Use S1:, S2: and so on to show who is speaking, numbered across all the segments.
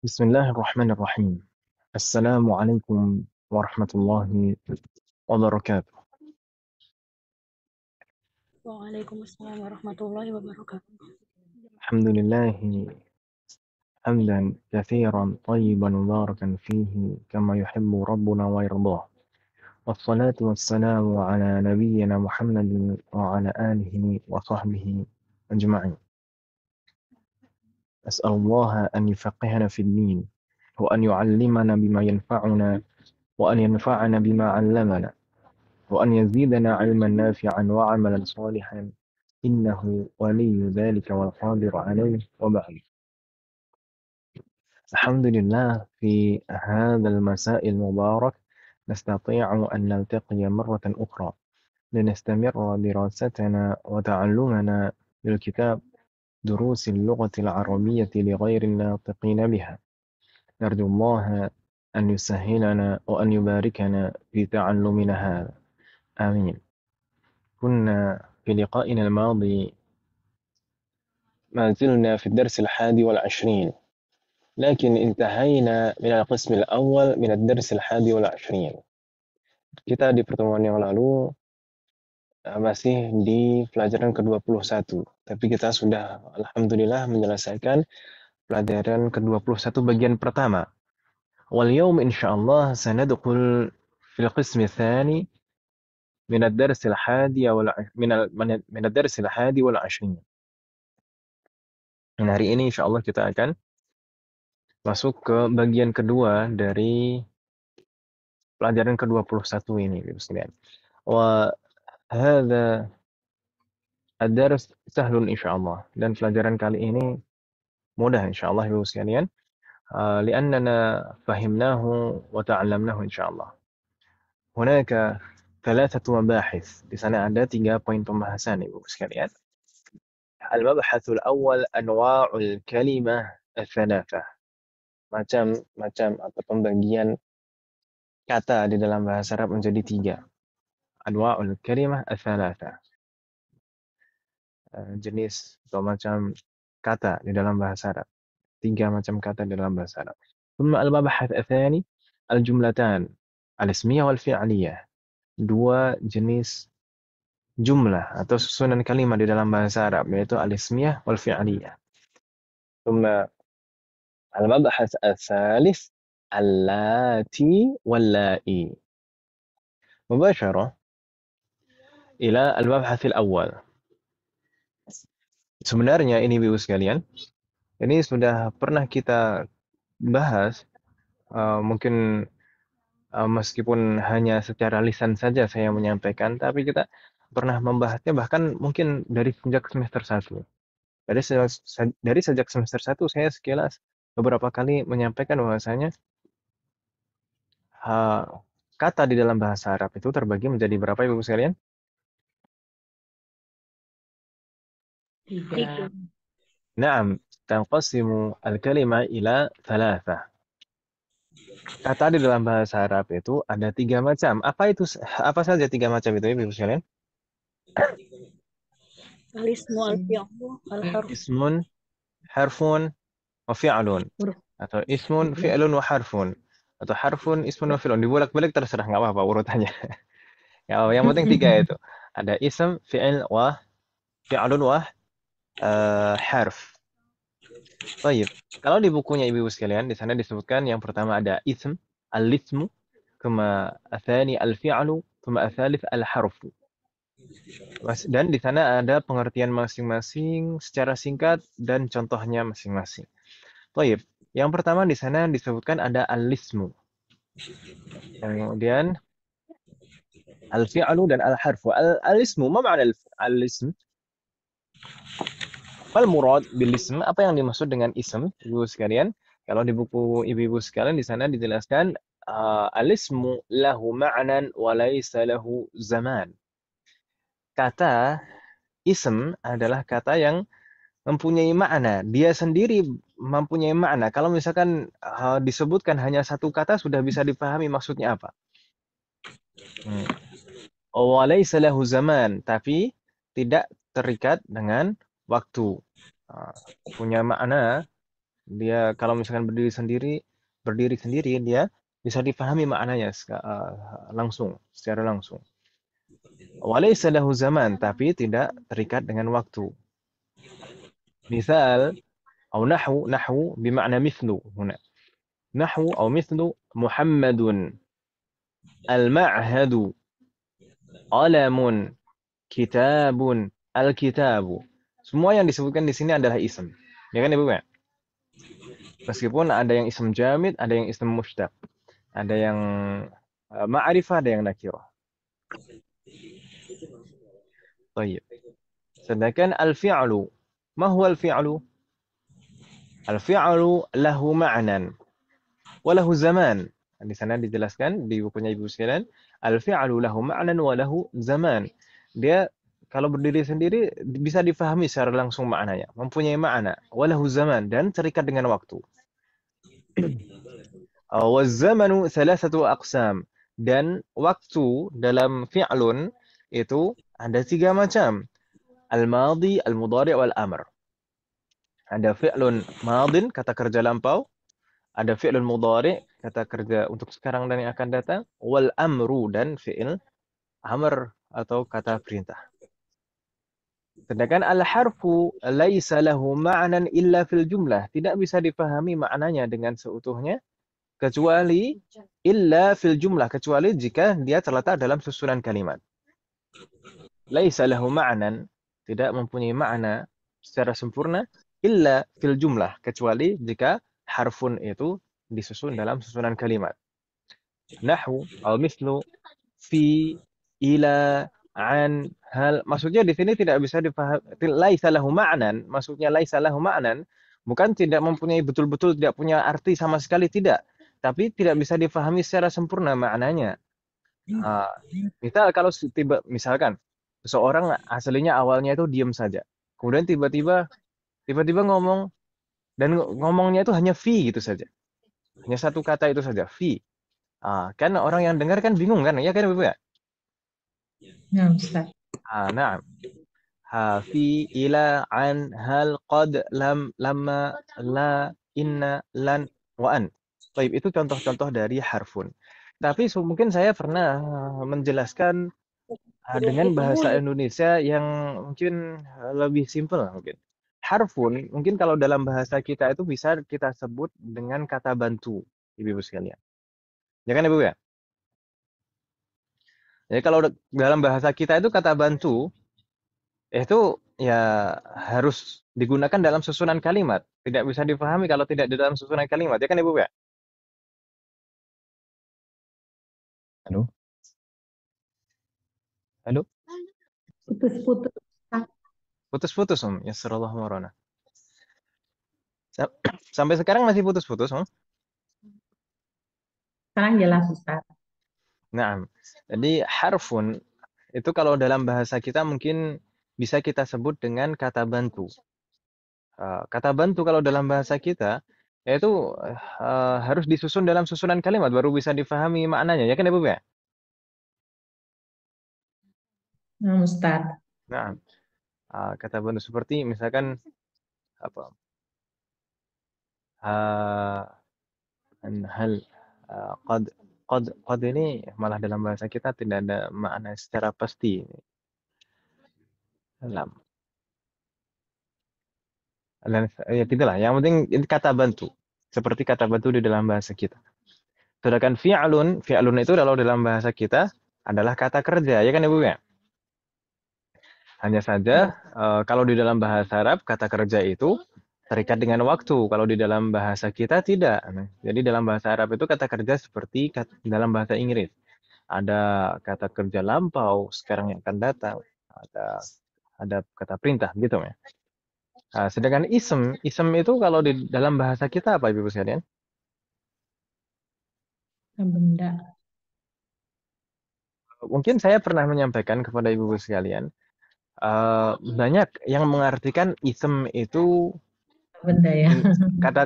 S1: بسم الله الرحمن الرحيم. السلام عليكم ورحمة الله وبركاته.
S2: Waalaikumsalam warahmatullahi wabarakatuh.
S1: الحمد لله حمدا كثيرا طيبا مباركا فيه كما يحب ربنا ويرضاه، والصلاة والسلام على نبينا محمد وعلى آله وصحبه أجمعين. أسأل الله أن يفقهنا في الدين، وأن يعلمنا بما ينفعنا، وأن ينفعنا بما علمنا، وأن يزيدنا علما نافعا وعملا صالحا، إنه ولي ذلك والقادر عليه. وبعد، الحمد لله في هذا المساء المبارك نستطيع أن نلتقي مرة أخرى لنستمر دراستنا وتعلمنا للكتاب دروس اللغة العربية لغير الناطقين بها. نرجو الله أن يسهلنا وأن يباركنا في تعلمنا هذا، آمين. كنا في لقائنا الماضي ما زلنا في الدرس 21، لكن انتهينا من القسم الأول من الدرس 21. Kita di pertemuan yang lalu masih di pelajaran ke-21, tapi kita sudah alhamdulillah menyelesaikan pelajaran ke-21 bagian pertama. واليوم إن شاء الله سندخل في القسم الثاني من الدرس الحادي من الدرس الحادي والعشرين. Dan hari ini insya Allah kita akan masuk ke bagian kedua dari pelajaran ke-21 ini, Ibu sekalian. Wa hadza ad-dars sahlun insyaallah. Dan pelajaran kali ini mudah insyaallah Ibu sekalian. Li'annana fahimnahu wa ta'allamnahu insyaallah. Hunaka thalathatu mabahith. Di sana ada 3 poin pembahasan Ibu sekalian. Al-mabhathul awal anwa'ul kalimah ats-tsalatsah. Macam-macam atau pembagian kata di dalam bahasa Arab menjadi 3. Anwa'ul kalimah ats-tsalatsah. Jenis atau macam kata di dalam bahasa Arab. 3 macam kata di dalam bahasa Arab. ثم المبحث الثاني الجملتان الاسمية والفعلية. 2 jenis jumlah atau susunan kalimat di dalam bahasa Arab, yaitu al-ismiyah wal fi'liyah. ثم المبحث الثالث اللاتي واللائي. مباشرة إلى المبحث الأول. Sebenarnya ini Ibu sekalian, ini sudah pernah kita bahas, mungkin meskipun hanya secara lisan saja saya menyampaikan, tapi kita pernah membahasnya bahkan mungkin dari sejak semester 1. Dari sejak semester 1 saya sekilas beberapa kali menyampaikan bahwasanya kata di dalam bahasa Arab itu terbagi menjadi berapa Ibu sekalian?
S2: 3.
S1: Naam, tanqasimu al-kalimah ila 3. Kata di dalam bahasa Arab itu ada 3 macam. Apa saja 3 macam itu Ibu sekalian?
S2: Al-ismu al-fi'lu al-harf.
S1: Ismun, harfun, wa fi'lun. Atau ismun, fi'lun, wa harfun. Atau harfun, ismun, wa fi'lun. Dibolak-balik terserah, nggak apa-apa urutannya. Yang penting 3 itu. Ada ism, fi'il, wa fi'lun, wa harf. Baik. Kalau di bukunya Ibu sekalian, di sana disebutkan yang pertama ada ism, al-ismu, kama athani al-fi'lu, kama athalith al-harfu. Dan di sana ada pengertian masing-masing secara singkat dan contohnya masing-masing. Baik. Yang pertama di sana disebutkan ada al-ismu. Kemudian al-fi'lu dan al-harfu. Al-ismu, ma ma'na al-ism? Wal murad bil ism, apa yang dimaksud dengan ism, Ibu sekalian? Kalau di buku Ibu sekalian di sana dijelaskan al-ismu lahu ma'nan wa laysa lahu zaman. Kata ism adalah kata yang mempunyai makna. Dia sendiri mempunyai makna. Kalau misalkan disebutkan hanya satu kata sudah bisa dipahami maksudnya apa. Wa laysa lahu zaman, tapi tidak terikat dengan waktu. Punya makna Dia kalau misalkan berdiri sendiri dia bisa dipahami maknanya langsung, secara langsung. Walaysa lahu zaman, tapi tidak terikat dengan waktu. Misal, atau nahwu bermakna mithlu huna. Nahwu atau mithlu Muhammadun al-ma'hadu qalamun kitabun al-kitabu. Semua yang disebutkan di sini adalah ism. Ya kan Ibu ya? Meskipun ada yang ism jamid, ada yang ism mushtaq. Ada yang ma'rifah, ada yang nakirah. Baik. Sedangkan al-fi'lu, ma huwa al-fi'lu? Al-fi'lu lahu ma'nan wa lahu zaman. Di sana dijelaskan di bukunya Ibu sekalian, al-fi'lu lahu ma'nan wa lahu zaman. Dia kalau berdiri sendiri bisa difahami secara langsung maknanya, mempunyai makna, wa lahu zaman, dan terikat dengan waktu. Wa zamanu thalathatu aqsam. Dan waktu dalam fi'lun itu ada 3 macam. Al-madhi, al-mudhari' wal-amr. Ada fi'lun madin, kata kerja lampau. Ada fi'lun mudhari', kata kerja untuk sekarang dan yang akan datang. Wal-amru, dan fi'il amr atau kata perintah. Sedangkan al-harfu laisa lahu ma'nan illa fil jumlah. Tidak bisa dipahami maknanya dengan seutuhnya kecuali illa fil jumlah, kecuali jika dia terletak dalam susunan kalimat. Laisa lahu ma'nan, tidak mempunyai makna secara sempurna illa fil jumlah, kecuali jika harfun itu disusun dalam susunan kalimat. Nahwu al mislu fi ila an hal, maksudnya di sini tidak bisa dipahami laisa lahu ma'nan, maksudnya laisa lahu ma'nan bukan tidak mempunyai betul-betul tidak punya arti sama sekali, tidak, tapi tidak bisa difahami secara sempurna maknanya. Misal kalau misalkan seseorang aslinya awalnya itu diam saja, kemudian tiba-tiba ngomong, dan ngomongnya itu hanya fi gitu saja, hanya satu kata itu saja, fi. Kan orang yang dengar kan bingung kan, ya kan Ibu ya?
S3: Ya, Ustaz.
S1: Nah, fi ila an hal qad lam lama la inna lan wa an. Baik, itu contoh-contoh dari harfun. Tapi mungkin saya pernah menjelaskan dengan bahasa Indonesia yang mungkin lebih simpel mungkin. Harfun mungkin kalau dalam bahasa kita itu bisa kita sebut dengan kata bantu, Ibu sekalian. Ya kan Ibu ya? Jadi kalau dalam bahasa kita itu kata bantu itu ya harus digunakan dalam susunan kalimat. Tidak bisa dipahami kalau tidak di dalam susunan kalimat. Ya kan Ibu ya? Halo? Halo?
S3: Putus-putus.
S1: Putus-putus Om. Ya sallallahu marana. Sampai sekarang masih putus-putus Om.
S3: Sekarang jelas, Ustaz.
S1: Nah, jadi harfun itu kalau dalam bahasa kita mungkin bisa kita sebut dengan kata bantu. Kata bantu kalau dalam bahasa kita yaitu harus disusun dalam susunan kalimat baru bisa difahami maknanya. Ya kan Ibu ya?
S3: Nah, Ustaz.
S1: Nah, kata bantu seperti misalkan apa? Hal qad ini malah dalam bahasa kita tidak ada makna secara pasti. Dalam dan ya tidaklah. Yang penting ini kata bantu. Seperti kata bantu di dalam bahasa kita. Sedangkan fi'lun itu kalau dalam bahasa kita adalah kata kerja, ya kan Ibu ya? Hanya saja kalau di dalam bahasa Arab kata kerja itu terikat dengan waktu. Kalau di dalam bahasa kita tidak. Jadi dalam bahasa Arab itu kata kerja seperti dalam bahasa Inggris. Ada kata kerja lampau, sekarang yang akan datang. Ada kata perintah gitu ya. Sedangkan ism itu kalau di dalam bahasa kita apa Ibu sekalian?
S3: Benda.
S1: Mungkin saya pernah menyampaikan kepada Ibu sekalian, banyak yang mengartikan ism itu
S3: Benda ya.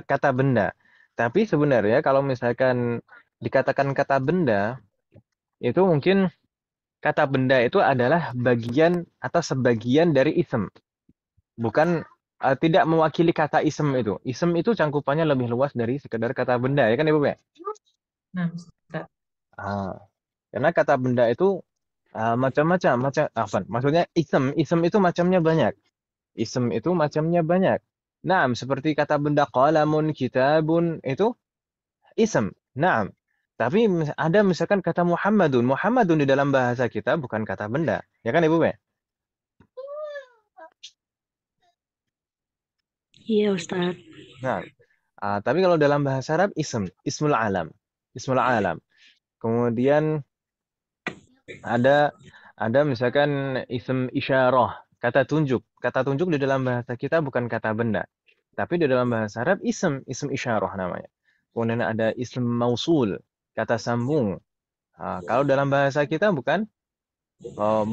S1: kata benda. Tapi sebenarnya kalau misalkan dikatakan kata benda, itu mungkin kata benda itu adalah bagian atau sebagian dari ism. Bukan tidak mewakili kata isem itu. Isem itu cangkupannya lebih luas dari sekedar kata benda, ya kan Ibu ya?
S3: Nah, Ustaz.
S1: Ah, karena kata benda itu macam-macam, apa? Maksudnya isem itu macamnya banyak. Isem itu macamnya banyak. Nah, seperti kata benda qalamun, kitabun itu isem. Nah, tapi ada misalkan kata Muhammadun. Muhammadun di dalam bahasa kita bukan kata benda, ya kan Ibu ya?
S2: Iya Ustadz.
S1: Nah, tapi kalau dalam bahasa Arab ismul alam, ismul alam. Kemudian ada misalkan ism isyarah, kata tunjuk. Kata tunjuk di dalam bahasa kita bukan kata benda, tapi di dalam bahasa Arab ism isyarah namanya. Kemudian ada ism mausul, kata sambung. Kalau dalam bahasa kita bukan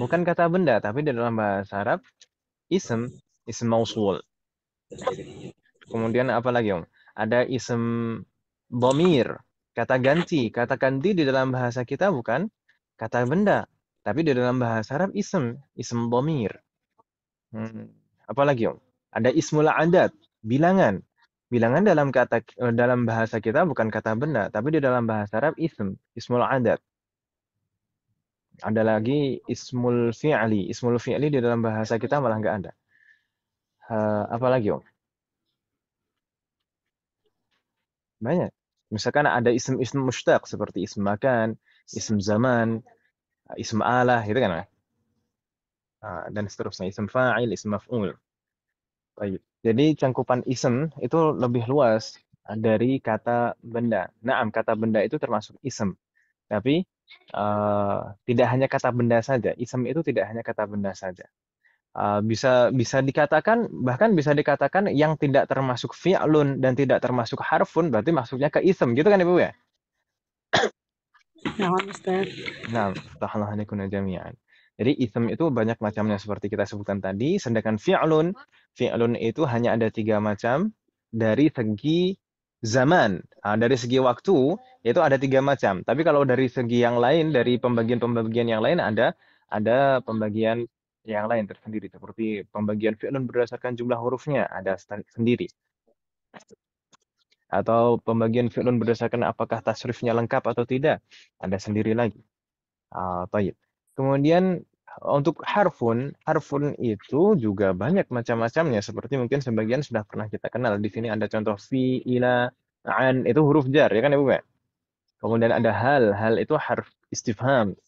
S1: kata benda, tapi di dalam bahasa Arab ism mausul. Kemudian apa lagi Om? Ada ism bomir, kata ganti. Kata ganti di dalam bahasa kita bukan kata benda, tapi di dalam bahasa Arab ism bomir. Apa lagi Om? Ada ismul adat, bilangan. Bilangan dalam bahasa kita bukan kata benda, tapi di dalam bahasa Arab ismul adat. Ada lagi ismul fi'li. Ismul fi'li di dalam bahasa kita malah nggak ada. Apa lagi Om? Banyak. Misalkan ada ism mushtaq seperti ism makan, ism zaman, ism alah, gitu kan? Dan seterusnya. Ism fa'il, ism maf'ul. Baik. Jadi cangkupan ism itu lebih luas dari kata benda. Naam, kata benda itu termasuk ism. Tapi tidak hanya kata benda saja. Ism itu tidak hanya kata benda saja. Bisa bisa dikatakan, bahkan bisa dikatakan yang tidak termasuk fi'lun dan tidak termasuk harfun berarti masuknya ke ism, gitu kan Ibu ya?
S2: Nah Ustadz.
S1: Nah, fatahallahu alaikuna jami'an. Jadi ism itu banyak macamnya seperti kita sebutkan tadi, sedangkan fi'lun itu hanya ada 3 macam dari segi zaman. Dari segi waktu itu ada 3 macam. Tapi kalau dari segi yang lain, dari pembagian-pembagian yang lain ada pembagian yang lain tersendiri seperti pembagian fi'lun berdasarkan jumlah hurufnya ada sendiri, atau pembagian fi'lun berdasarkan apakah tasrifnya lengkap atau tidak ada sendiri lagi. Baik. Kemudian untuk harfun itu juga banyak macam-macamnya. Seperti mungkin sebagian sudah pernah kita kenal. Di sini ada contoh fi, ila, an, itu huruf jar, ya kan Ibu ya? Kemudian ada hal itu harf istifham.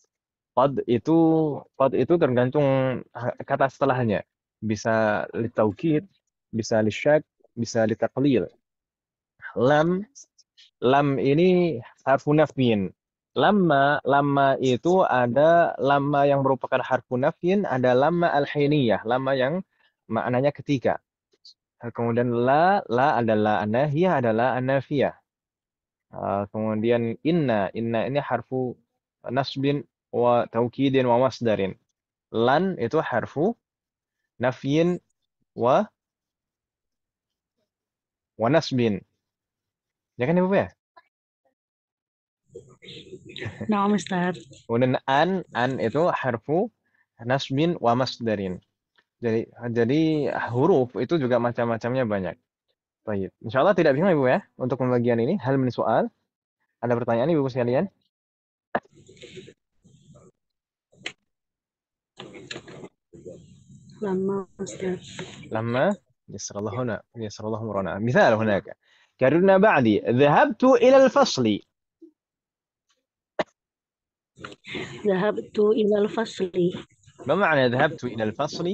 S1: Qad itu tergantung kata setelahnya. Bisa litaukid, bisa lisyak, bisa litaqlil. Lam ini harfu nafyin. Lama itu ada lama yang merupakan harfu nafyin, ada lama al-hiniyah, lama yang maknanya ketika. Kemudian la adalah anahiyah, adalah anafiyah. Kemudian inna ini harfu nasbin wa taukidin wa masdarin. Lan itu harfu nafyin wa nasbin. Ya kan Ibu ya?
S2: Nah Ustadz.
S1: Kemudian an itu harfu nasbin wa masdarin. Jadi huruf itu juga macam-macamnya banyak. Baik. Insya Allah tidak bingung Ibu ya untuk pembagian ini. Hal min soal. Ada pertanyaan Ibu sekalian?
S2: Lama Ustadz.
S1: لما يسر الله هنا يسر الله أمرنا. مثال هناك كررنا بعدي ذهبت إلى الفصل.
S2: Zahabtu ilal fasli.
S1: ما معنى ذهبت إلى الفصل؟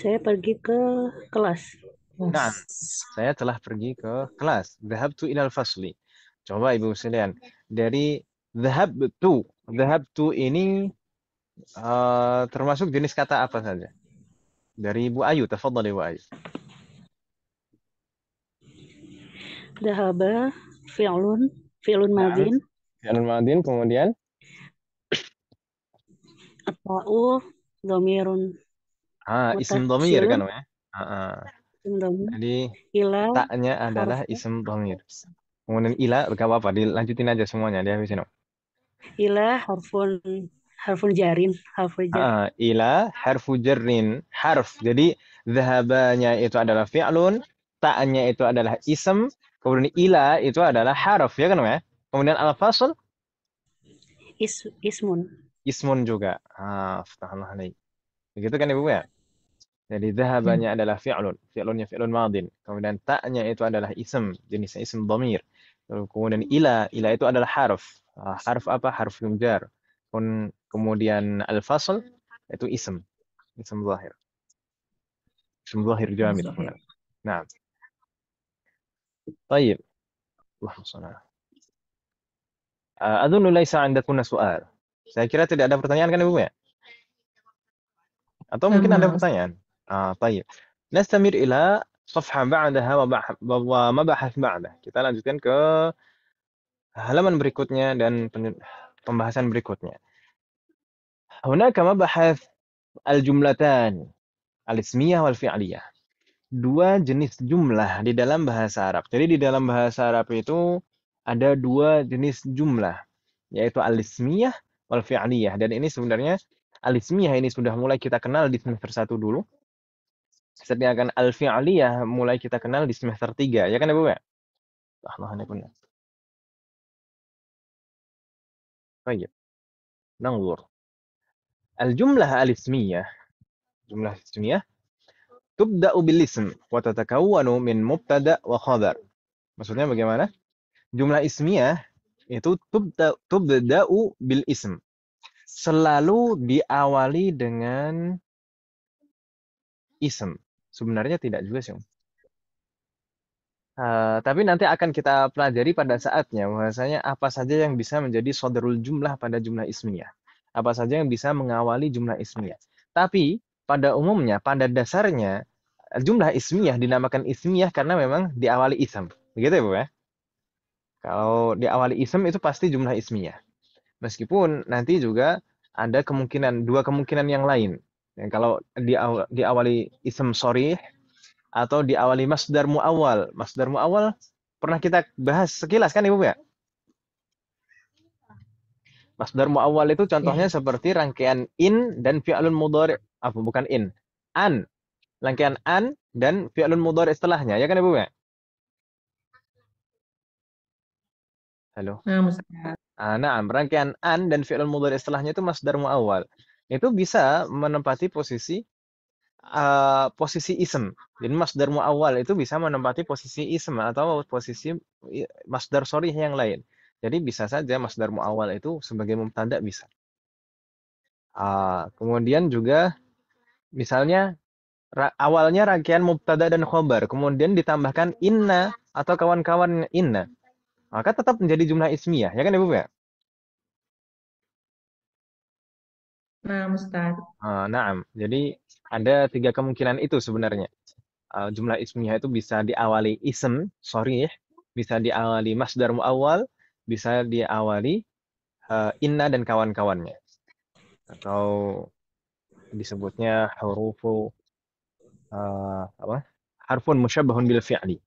S2: Saya pergi ke kelas.
S1: Nah, saya telah pergi ke kelas. Dhahabtu ilal fasli. Coba Ibu sekalian, dari dhahabtu ini termasuk jenis kata apa saja? Dari Ibu Ayu, tafadhali Ibu Ayu.
S2: Dhahaba fi'lun
S1: Nah,
S2: madin.
S1: fi'lun madin, kemudian
S2: At-ta'u dhamirun
S1: isim dhamir kan
S2: muttasilun.
S1: ya? Jadi
S2: Ila
S1: taknya adalah
S2: harfu.
S1: isim dhamir. Kemudian ila, gak apa-apa, dilanjutin aja semuanya, dihabisin.
S2: Ila harful jarin, harful jar.
S1: Ila harfu jarrin, harf. Jadi zahabanya itu adalah fi'lun, ta'nya itu adalah ism, kemudian ila itu adalah harf, ya kan ya? Kemudian al-fasl
S2: Ismun.
S1: ismun juga. Aftahullah alaik. Begitu kan Ibu ya? Jadi
S3: Ya.
S1: zahabanya adalah fi'lun, fi'lunnya fi'lun madin. Kemudian ta'nya itu adalah ism, jenisnya ism dhamir. Kemudian ila itu adalah harf. Harf apa? Harf jar. Kemudian al-fasl itu ism, ism zahir. اسم ظاهر جامد
S3: Masuk.
S1: هنا. نعم. طيب. اللهم صل على أظن ليس عندكم سؤال. Saya kira tidak ada pertanyaan kan Ibu ya? Atau mungkin ada
S3: Sama.
S1: pertanyaan? طيب. نستمر إلى صفحة بعدها ومبحث بعده. Kita lanjutkan ke halaman berikutnya dan pembahasan berikutnya. هناك مبحث الجملتان الاسمية والفعلية. Dua jenis jumlah di dalam bahasa Arab. Jadi di dalam bahasa Arab itu ada dua jenis jumlah, yaitu al-ismiyah wal fi'liyah. Dan ini sebenarnya al-ismiyah ini sudah mulai kita kenal di semester 1 dulu. Sedangkan al-fi'liyah mulai kita kenal di semester 3. Ya kan Ibu ya? Allah benar. Baik. Nanggur. Al-jumlah al-ismiyah, jumlah ismiyah tubda'u bil ism wa tatakawwanu min mubtada' wa khabar. Maksudnya bagaimana? Jumlah ismiyah itu tubda'u bil ism. Selalu diawali dengan ism. Sebenarnya tidak juga sih. Tapi nanti akan kita pelajari pada saatnya bahwasanya apa saja yang bisa menjadi sodrul jumlah pada jumlah ismiyah. Apa saja yang bisa mengawali jumlah ismiyah. Tapi pada umumnya, pada dasarnya jumlah ismiyah dinamakan ismiyah karena memang diawali ism. Begitu ya Bu ya? Kalau diawali ism itu pasti jumlah ismiyah. Meskipun nanti juga ada dua kemungkinan yang lain. Yang kalau diawali ism sharih atau diawali masdar muawwal. Masdar muawwal pernah kita bahas sekilas kan Ibu ya? Masdar muawwal itu contohnya
S3: Ya.
S1: seperti rangkaian in dan fi'lun mudhari'. Bukan in. An. Rangkaian an dan fi'lun mudhari' setelahnya. Ya kan Ibu ya? Halo.
S3: Nah, Ustaz.
S1: Nah, rangkaian an dan fi'lun mudhari' setelahnya itu masdar muawwal. Itu bisa menempati posisi ism. Jadi masdar muawwal itu bisa menempati posisi ism atau posisi masdar sharih yang lain. Jadi bisa saja masdar muawwal itu sebagai mubtada bisa. Kemudian juga misalnya awalnya rangkaian mubtada dan khobar, kemudian ditambahkan inna atau kawan-kawan inna, maka tetap menjadi jumlah ismiyah, ya kan Ibu ya?
S3: Nah, Ustaz.
S1: Naam. Jadi ada tiga kemungkinan itu sebenarnya. Jumlah ismiyah itu bisa diawali ism, sharih, bisa diawali masdar muawwal, bisa diawali inna dan kawan-kawannya. Atau disebutnya hurufu apa? Harfun musyabbahun bil fi'li.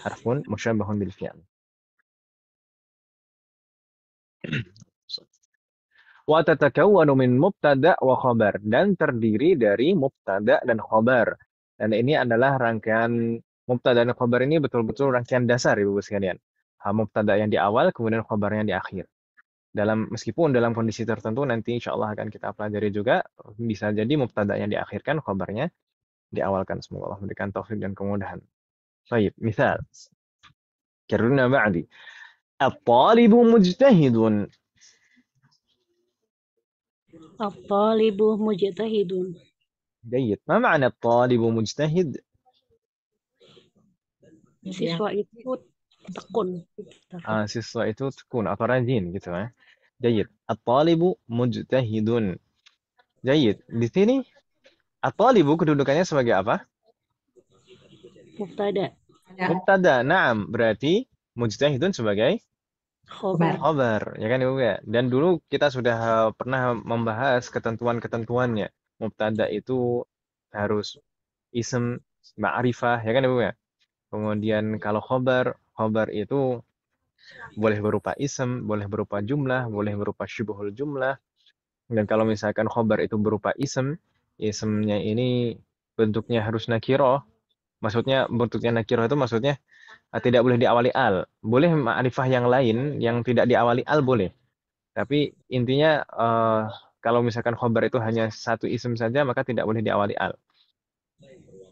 S1: Harfun musyabbahun bil fi'li. Wa tatakawwanu min mubtada wa khabar, dan terdiri dari mubtada dan khabar. Dan ini adalah rangkaian mubtada dan khabar ini betul-betul rangkaian dasar Ibu sekalian. Mubtada yang di awal, kemudian khabar yang di akhir. Meskipun dalam kondisi tertentu nanti insya Allah akan kita pelajari juga, bisa jadi mubtada yang diakhirkan, khabarnya diawalkan. Semoga Allah memberikan taufik dan kemudahan. Baik, misal. Karena ba'di. At-talibu mujtahidun.
S2: At-talibu mujtahidun.
S1: جيد. ما معنى الطالب مجتهد؟
S3: Ya.
S2: Siswa itu tekun.
S1: Siswa itu tekun atau rajin gitu ya. Jayid. At-talibu mujtahidun. Jayid. Di sini at-talibu kedudukannya sebagai apa?
S2: Mubtada.
S3: Ada.
S1: Mubtada. Naam. Berarti mujtahidun sebagai
S2: Khobar.
S1: khabar. Ya kan Ibu ya? Dan dulu kita sudah pernah membahas ketentuan-ketentuannya. Mubtada itu harus ism ma'rifah. Ya kan Ibu ya? Kemudian kalau khobar itu boleh berupa ism, boleh berupa jumlah, boleh berupa syubuhul jumlah, Dan kalau misalkan khobar itu berupa isemnya ini bentuknya harus nakiro. Maksudnya bentuknya nakiro itu maksudnya tidak boleh diawali al. Boleh ma'rifah yang lain yang tidak diawali al boleh. Tapi intinya kalau misalkan khobar itu hanya satu isem saja maka tidak boleh diawali al.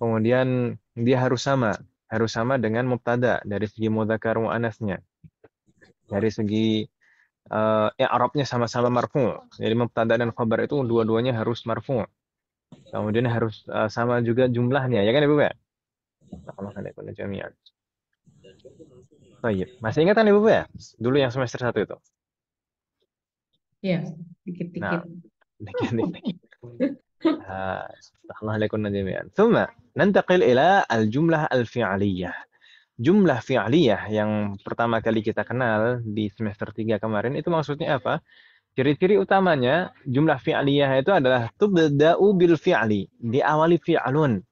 S1: Kemudian dia harus sama dengan mubtada dari segi mudzakkar muannasnya. Dari segi Arabnya sama-sama marfu. Jadi mubtada dan khabar itu dua-duanya harus marfu. Kemudian harus sama juga jumlahnya, ya kan Ibu ya? Allah alaikum jami'an. Baik. Masih ingat kan Ibu ya? Dulu yang semester 1 itu.
S3: Ya,
S1: Nah,
S3: dikit-dikit.
S1: dikit-dikit. Allah alaikum jami'an. Thumma nantaqil ila al-jumlah al-fi'liyah. Jumlah fi'liyah yang pertama kali kita kenal di semester 3 kemarin itu maksudnya apa? Ciri-ciri utamanya jumlah fi'liyah itu adalah tubda'u bil fi'li, diawali fi'lun.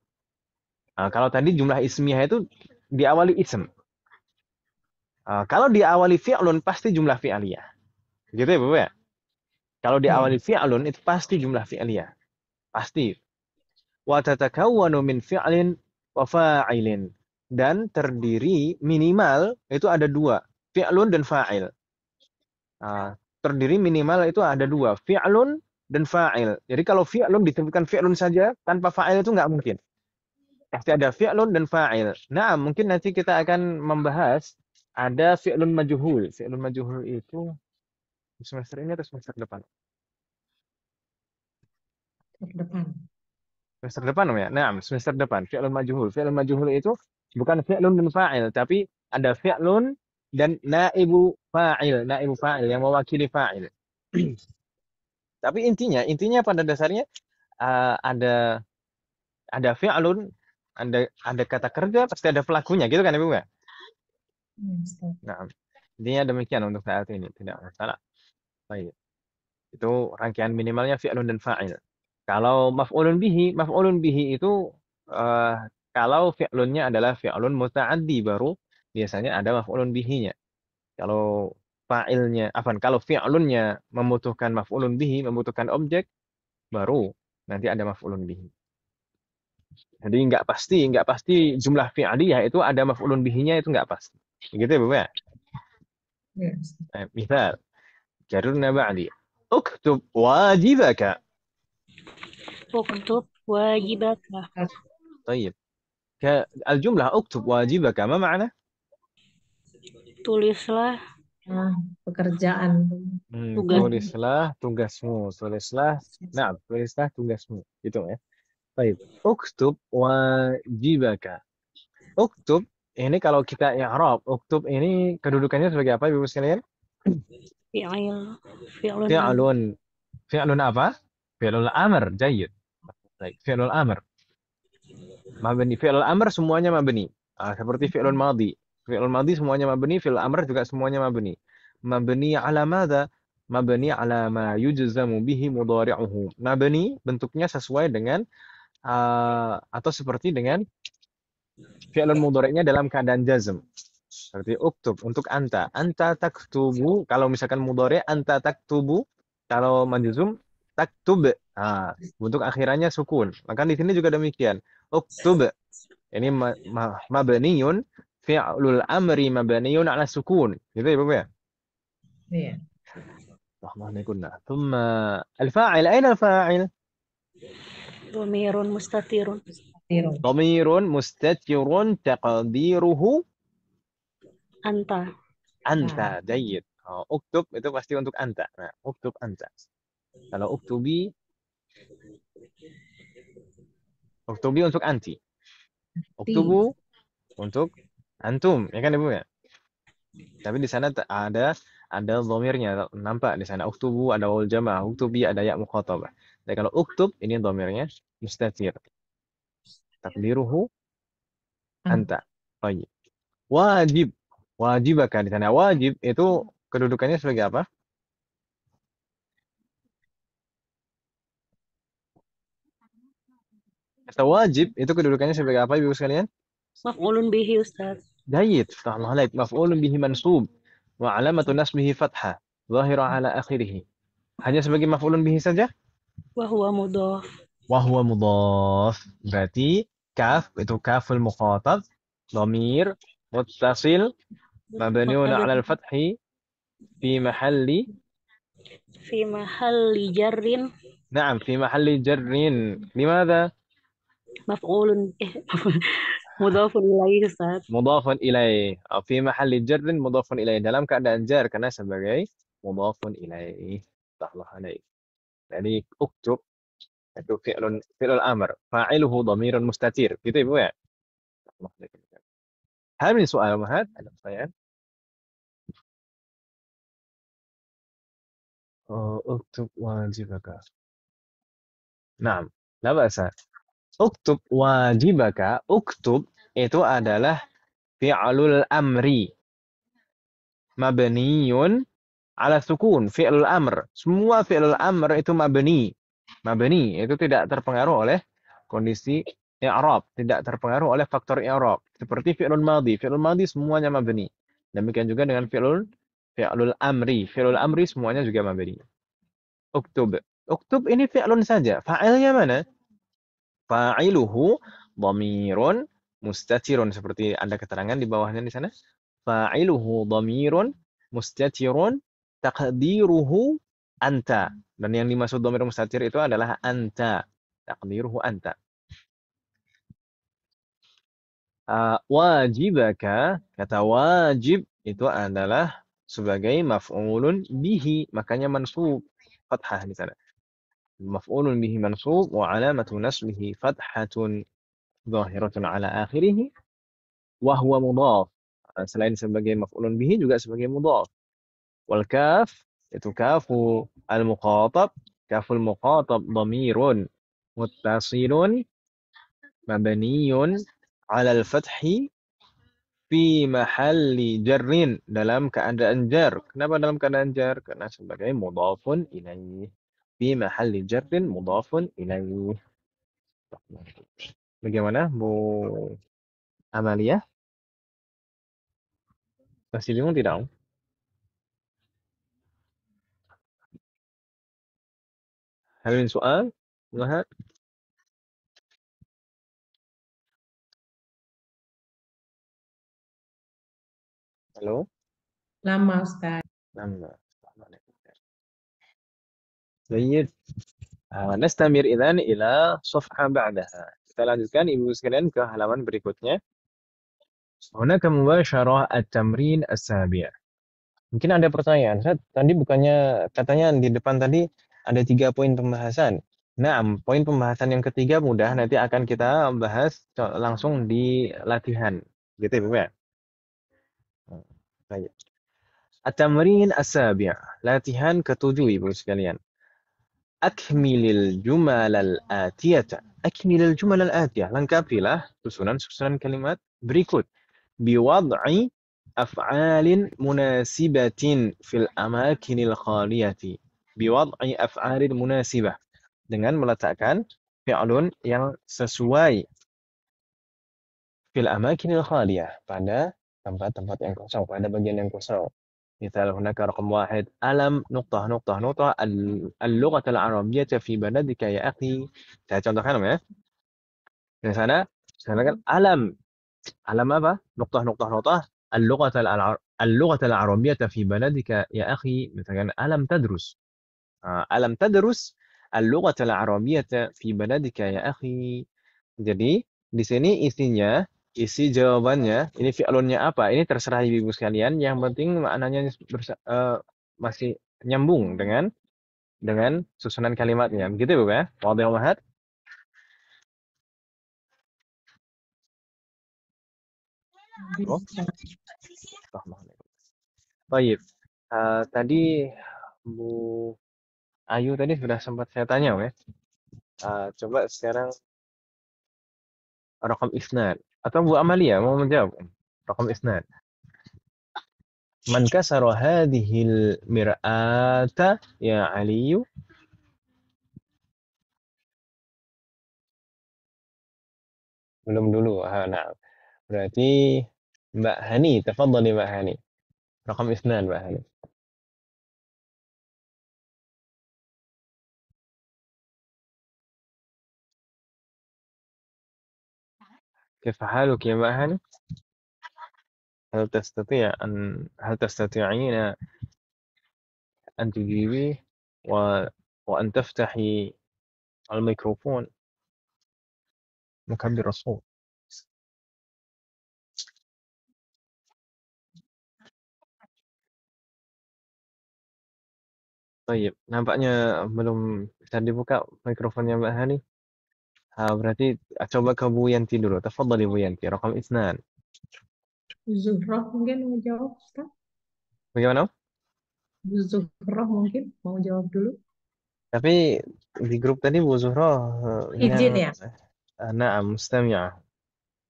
S1: Nah, kalau tadi jumlah ismiyah itu diawali ism. Kalau diawali fi'lun pasti jumlah fi'liyah. Gitu ya, Bapak ya? Kalau diawali fi'lun itu pasti jumlah fi'liyah. Pasti. Wa tatakawwanu min fi'lin wa fa'ilin. Dan terdiri minimal itu ada dua, fi'lun dan fa'il. Terdiri minimal itu ada dua, fi'lun dan fa'il. Jadi kalau fi'lun disebutkan fi'lun saja, tanpa fa'il itu nggak mungkin. Pasti ada fi'lun dan fa'il. Nah, mungkin nanti kita akan membahas ada fi'lun majhul. Fi'lun majhul itu semester ini atau semester depan?
S3: Terdepan.
S1: Semester depan ya? Nah, semester depan. Fi'lun majhul. Fi'lun majhul itu bukan fi'lun dan fa'il, tapi ada fi'lun dan naibu fa'il. Naibu fa'il yang mewakili fa'il. Tapi intinya pada dasarnya ada fi'lun, ada kata kerja, pasti ada pelakunya, gitu kan Ibu ya? Nah, intinya demikian untuk saat ini, tidak masalah. Baik. Itu rangkaian minimalnya fi'lun dan fa'il. Kalau maf'ulun bihi itu kalau fi'lunnya adalah fi'lun muta'addi baru biasanya ada maf'ulun bihinya. Kalau kalau fi'lunnya membutuhkan maf'ulun bihi, membutuhkan objek, baru nanti ada maf'ulun bihi. Jadi nggak pasti jumlah fi'liyah itu ada maf'ulun bihinya, itu nggak pasti. Gitu ya, Bapak? Misal, jarurna ba'di. Uktub wajibaka.
S2: Uktub wajibaka.
S1: طيب. الجملة اكتب واجبك ما معنى؟
S2: Tulislah
S3: pekerjaan.
S1: Tulislah tugasmu. Tulislah tugasmu. Gitu ya. Baik. Uktub wajibaka. Uktub ini kalau kita i'rab, uktub ini kedudukannya sebagai apa Ibu sekalian? Fi'lun. Fi'lun apa? Fi'lul amr. Jayyid. Baik, fi'lul amr. Mabni. Fi'lul amr semuanya mabni. Seperti fi'lul madhi. Fi'lul madhi semuanya mabni, fi'lul amr juga semuanya mabni. Mabni ala madza? Mabni ala ma yujzamu bihi mudhari'uhu. Mabni bentuknya sesuai dengan atau seperti dengan fi'lun mudhari'nya dalam keadaan jazm. Seperti uktub untuk anta. Anta taktubu, kalau misalkan mudhari' anta taktubu, kalau majzum taktub. Bentuk akhirannya sukun. Maka di sini juga demikian. Uktub. Ini mabniyun fi'lul amri mabniyun ala sukun. Gitu ya, Bapak ya?
S3: Iya.
S1: Allahumma kunna. Thumma al-fa'il, aina al-fa'il?
S2: Dhamirun mustatirun.
S1: Dhamirun mustatirun taqdiruhu
S2: Anta.
S1: Anta. Jayyid. Uktub itu pasti untuk anta. Nah, uktub anta. Kalau uktubi untuk anti. Uktubu untuk antum, ya kan Ibu ya? Tapi di sana ada dhamirnya, nampak di sana uktubu ada wawul jamaah, uktubi ada ya mukhatabah. Jadi kalau uktub ini dhamirnya mustatir. Takdiruhu anta. Baik. Wajib. Wajibaka di sana. Wajib itu kedudukannya sebagai apa? Kata wajib itu kedudukannya sebagai apa Ibu sekalian?
S2: Maf'ulun bihi, Ustaz.
S1: جيد فتح الله عليك. مفعول به منصوب وعلامة نصبه فتحة ظاهرة على آخره. Hanya sebagai maf'ulun bihi saja?
S2: Wahwa mudhaf.
S1: Wahwa mudhaf. Berarti kaf itu kaful mukhatab, dhamir muttasil mabniun 'ala
S2: Mabni
S1: al-fathi fi mahalli
S2: fi mahalli jarrin
S1: na'am fi mahalli jarrin. Limadha?
S2: maf'ulun mudhafun ilaihi Ustaz.
S1: Mudhafun ilaih. Fi mahalli jarrin mudhafun ilaih. Dalam keadaan jar karena sebagai mudhafun ilaih. Allah alaih. Jadi uktub itu fi'lul amr. Fa'iluhu dhamirun mustatir. Gitu Ibu ya? Allah alaih. هل من سؤال أمهات؟ ada pertanyaan? اكتب واجبك. Nah, la ba'sa. Uktub wajibaka. Uktub itu adalah fi'lul amri. Mabniyun ala sukun. Fi'lul amr. Semua fi'lul amr itu mabni. Mabni itu tidak terpengaruh oleh kondisi i'rab. Tidak terpengaruh oleh faktor i'rab. Seperti fi'lul madhi. Fi'lul madhi semuanya mabni. Demikian juga dengan fi'lul amri. Fi'lul amri semuanya juga mabni. Uktub. Uktub ini fi'lun saja. Fa'ilnya mana? Fa'iluhu dhamirun mustatirun. Seperti ada keterangan di bawahnya di sana. Fa'iluhu dhamirun mustatirun taqdiruhu anta. Dan yang dimaksud dhamir mustatir itu adalah anta. Taqdiruhu anta. Wajibaka, kata wajib itu adalah sebagai maf'ulun bihi. Makanya mansub. Fathah di sana. مفعول به منصوب وعلامة نصبه فتحة ظاهرة على آخره وهو مضاف. Selain sebagai maf'ulun bihi juga sebagai mudhaf. Wal kaf itu kafu al muqatab. Kaful muqatab dhamirun muttasilun mabniyun ala al fathi fi mahalli jarrin, dalam keadaan jar. Kenapa dalam keadaan jar? Karena sebagai mudhafun ilaih. Fi mahalli jarrin mudhafun ilaih. Bagaimana Bu Amalia? Masih bingung tidak? Hal min soal? Lihat. Halo?
S3: Lama Ustaz.
S1: Nambah. Baik. Nastamir idzan ila safha ba'daha. Kita lanjutkan Ibu sekalian ke halaman berikutnya. Hunaka mubasharah at-tamrin as-sabi'. Mungkin ada pertanyaan. Tadi bukannya katanya di depan tadi ada 3 poin pembahasan. Nah, poin pembahasan yang ketiga mudah nanti akan kita bahas langsung di latihan. Gitu ya, Bu ya? Baik. At-tamrin as-sabi'. Latihan ketujuh Ibu sekalian. Akmilil jumalal atiyata. Akmilil jumalal atiyah. Lengkapilah susunan kalimat berikut. Biwad'i af'alin munasibatin fil amakinil khaliyati. Biwad'i af'alin munasibah. Dengan meletakkan fi'lun yang sesuai fil amakinil khaliyah. Pada tempat-tempat yang kosong. Pada bagian yang kosong. مثال هناك رقم 1 ألم نقطة نقطة نقطة اللغة العربية في بلدك يا أخي. Saya contohkan ya. Di sana kan alam. Alam apa? Nuqtah nuqtah nuqtah. اللغة العربية في بلدك يا أخي. Misalkan alam tadrus. Alam tadrus اللغة العربية في بلدك يا أخي. Jadi di sini isi jawabannya, ini fi'lunnya apa? Ini terserah ibu sekalian. Yang penting maknanya masih nyambung dengan susunan kalimatnya. Begitu Bu ya? Wadih Mahat? Oh, baik. Tadi Bu Ayu tadi sudah sempat saya tanya ya. Coba sekarang rakam isnad. Atau Bu Amalia mau menjawab? Rakam isnad. Man kasara hadhil mir'ata ya Aliyu. Belum dulu. Nah, berarti Mbak Hani, tafadhali Mbak Hani. Rakam isnad Mbak Hani. كيف حالك يا مأهل؟ هل تستطيعين أن تجيبي و... وأن تفتحي الميكروفون مكبر الصوت. Baik, nampaknya belum bisa dibuka mikrofonnya Mbak Hani. Berarti coba ke Bu Yanti dulu. Tafadhali Bu Yanti, raqam isnan.
S3: Zuhroh mungkin mau jawab, Ustaz?
S1: Bagaimana?
S3: Bu Zuhroh mungkin mau jawab dulu.
S1: Tapi di grup tadi Bu Zuhro
S3: Izin
S1: yang
S3: ya?
S1: na'am mustami'ah.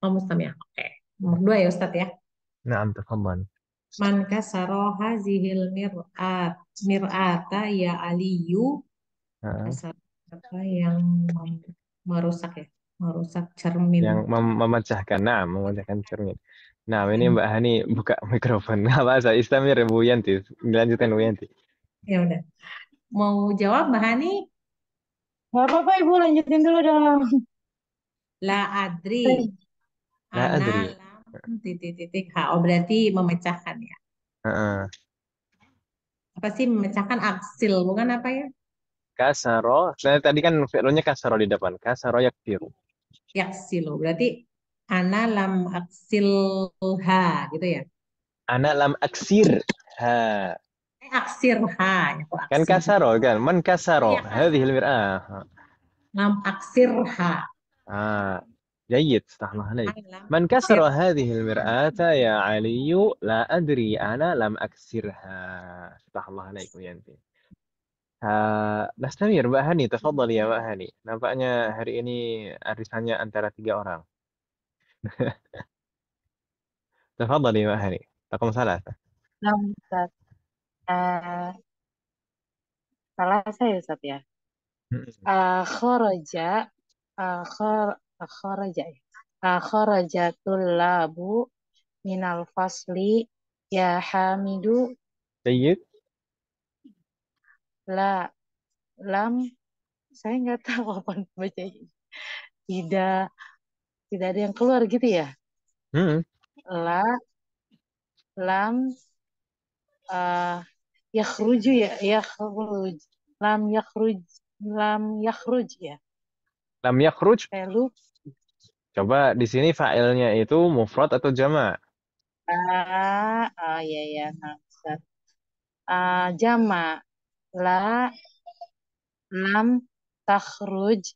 S3: Oh, Mustamia. Oke. Nomor 2 ya, Ustaz ya.
S1: Na'am, tafadhal.
S3: Man kasaro hazihil mir'ata ya Aliyu.
S1: Heeh.
S3: Kasar apa yang merusak ya? Merusak cermin.
S1: Yang memecahkan, na'am, memecahkan cermin. Nah, ini Mbak Hani buka mikrofon. Nggak bahasa Istamir Bu Yanti. Dilanjutkan Bu Yanti.
S3: Ya udah. Mau jawab Mbak Hani?
S2: Gak apa-apa Ibu, lanjutin dulu dong.
S3: La adri.
S1: La
S3: Ana
S1: adri.
S3: lam titik-titik. Oh, berarti memecahkan ya.
S1: Heeh.
S3: Apa sih memecahkan aksil, bukan apa ya?
S1: Kasaro. Saya tadi kan fi'lunya kasaro di depan. Kasaro yaktiru.
S3: Yaksilu. Berarti ana lam aksilha gitu ya.
S1: Anak lam aksir. Ha.
S3: Aksirha ya kok
S1: Kan
S3: aksir.
S1: kasaro kan. Man
S3: Oh
S1: kasaro.
S3: iya
S1: Hadhil
S3: kasar.
S1: mir'ah.
S3: Lam aksirha.
S1: جيد افتح الله عليك.
S3: Ai lam
S1: من كسر
S3: aksir.
S1: هذه المرآة يا علي لا أدري أنا لم أكسرها. افتح الله عليك وينتهي. Nastamir Mbak Hani, tafadhali ya Mbak Hani. Nampaknya hari ini arisannya antara 3 orang. Tafadhali Mbak Hani. Raqam 3.
S2: Nah, Ustaz. Salah saya Ustaz ya. Kharaja, kharaja ya. Kharajatul labu minal fasli ya Hamidu
S1: جيد.
S2: la lam, saya nggak tahu apa bacanya. Tidak, tidak ada yang keluar gitu ya.
S1: Hmm.
S2: La lam uh, yakhruju ya, yakhruj. Lam yakhruj, lam yakhruj ya.
S1: Lam yakhruj.
S2: Saya lupa.
S1: Coba di sini fa'ilnya itu mufrad atau jama'?
S2: Oh iya ya, nah, Ustaz. Jama la lam takhruj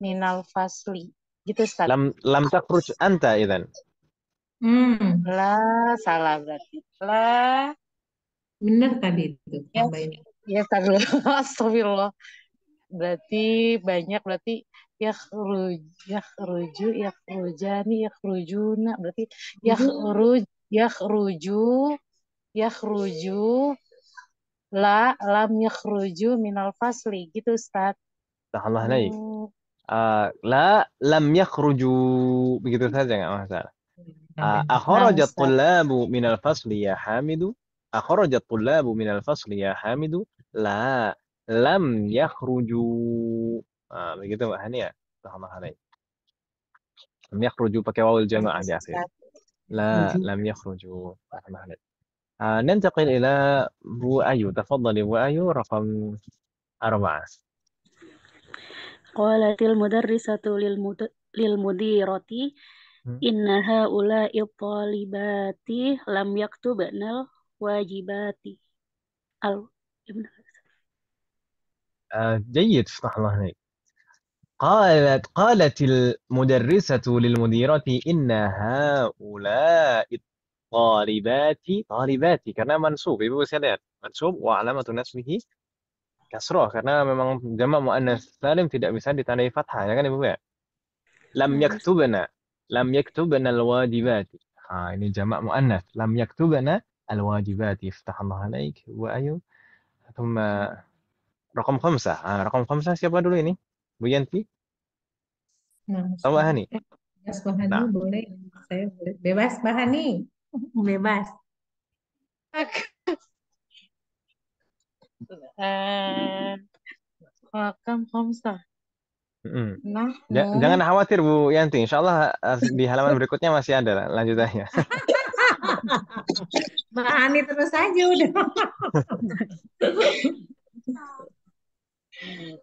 S2: minal fasli gitu Ustaz.
S1: Lam takhruj anta idzan.
S3: Hmm,
S2: La salah berarti. La
S3: benar tadi itu
S2: ya,
S3: tambahin.
S2: ya astagfirullah. Astagfirullah. Berarti banyak, berarti yakhrujani, berarti
S3: Ujung.
S2: yakhruju yakhruju lam yakhruju minal fasli gitu Ustaz.
S1: Allah alaik.
S2: Oh,
S1: La lam yakhruju, begitu saja nggak masalah.
S3: Tambahin.
S2: nah
S1: أخرج
S2: Ustaz.
S1: الطلاب من الفصل يا حامد. أخرج الطلاب من الفصل يا حامد. لا لم يخرجوا. Begitu Mbak Hani ya. Allah alaik. لم يخرجوا pakai wawul jamaah di akhir.
S2: Ustaz.
S1: لا
S3: Ujung.
S1: لم يخرجوا. الله عليك. ننتقل إلى بو أيو. تفضلي بو أيو رقم 4.
S2: Qalatil mudarrisatu lil mudirati inna haula'i talibati lam yaktubnal wajibati. Al ya benar.
S1: جيد افتح الله عليك. قالت المدرسة للمديرة إن هؤلاء طالبات karena mansub Ibu bisa lihat mansub wa alamatu nasbihi kasroh karena memang jamak muannas salim tidak bisa ditandai fathah ya kan Ibu ya. lam
S2: Nah, Ustaz.
S1: yaktubna lam yaktubna alwajibat. Ini jamak muannas lam yaktubna alwajibat. Iftah Allah alaik wa ayu. ثم رقم 5. Raqam 5 siapa dulu ini? Bu Yanti
S3: Nah,
S1: atau Mbak Hani?
S3: Mas Bahani
S1: Nah,
S3: boleh, saya boleh. Bebas Bahani, bebas.
S2: Eh, Rakam khamsah.
S1: Mm-mm.
S2: Nahnu.
S1: Jangan khawatir Bu Yanti, insya Allah di halaman berikutnya masih ada lanjutannya.
S3: Mbak Hani terus aja udah.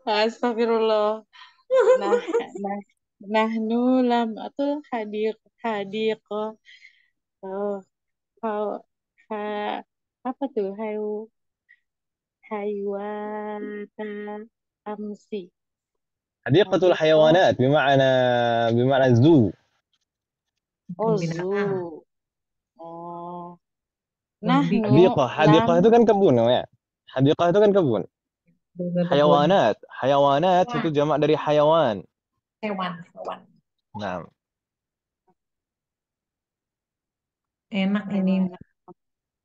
S2: Astagfirullah. Nah, nah, nahnu lam atau hadiqah. Oh, how, ha, apa tuh? Haywata amsi.
S1: حديقة
S2: Hadiqah.
S1: الحيوانات بمعنى الزو.
S2: Oh,
S3: Binatang.
S2: zoo. Oh,
S3: Undi.
S2: nahnu
S1: حديقة
S2: lam.
S1: itu kan kebun namanya. حديقة itu kan kebun.
S3: Kebun.
S1: Hayawanat itu
S3: Wah,
S1: jamak dari hayawan.
S3: hewan.
S1: Nah,
S3: Enak ini.
S2: Hewan.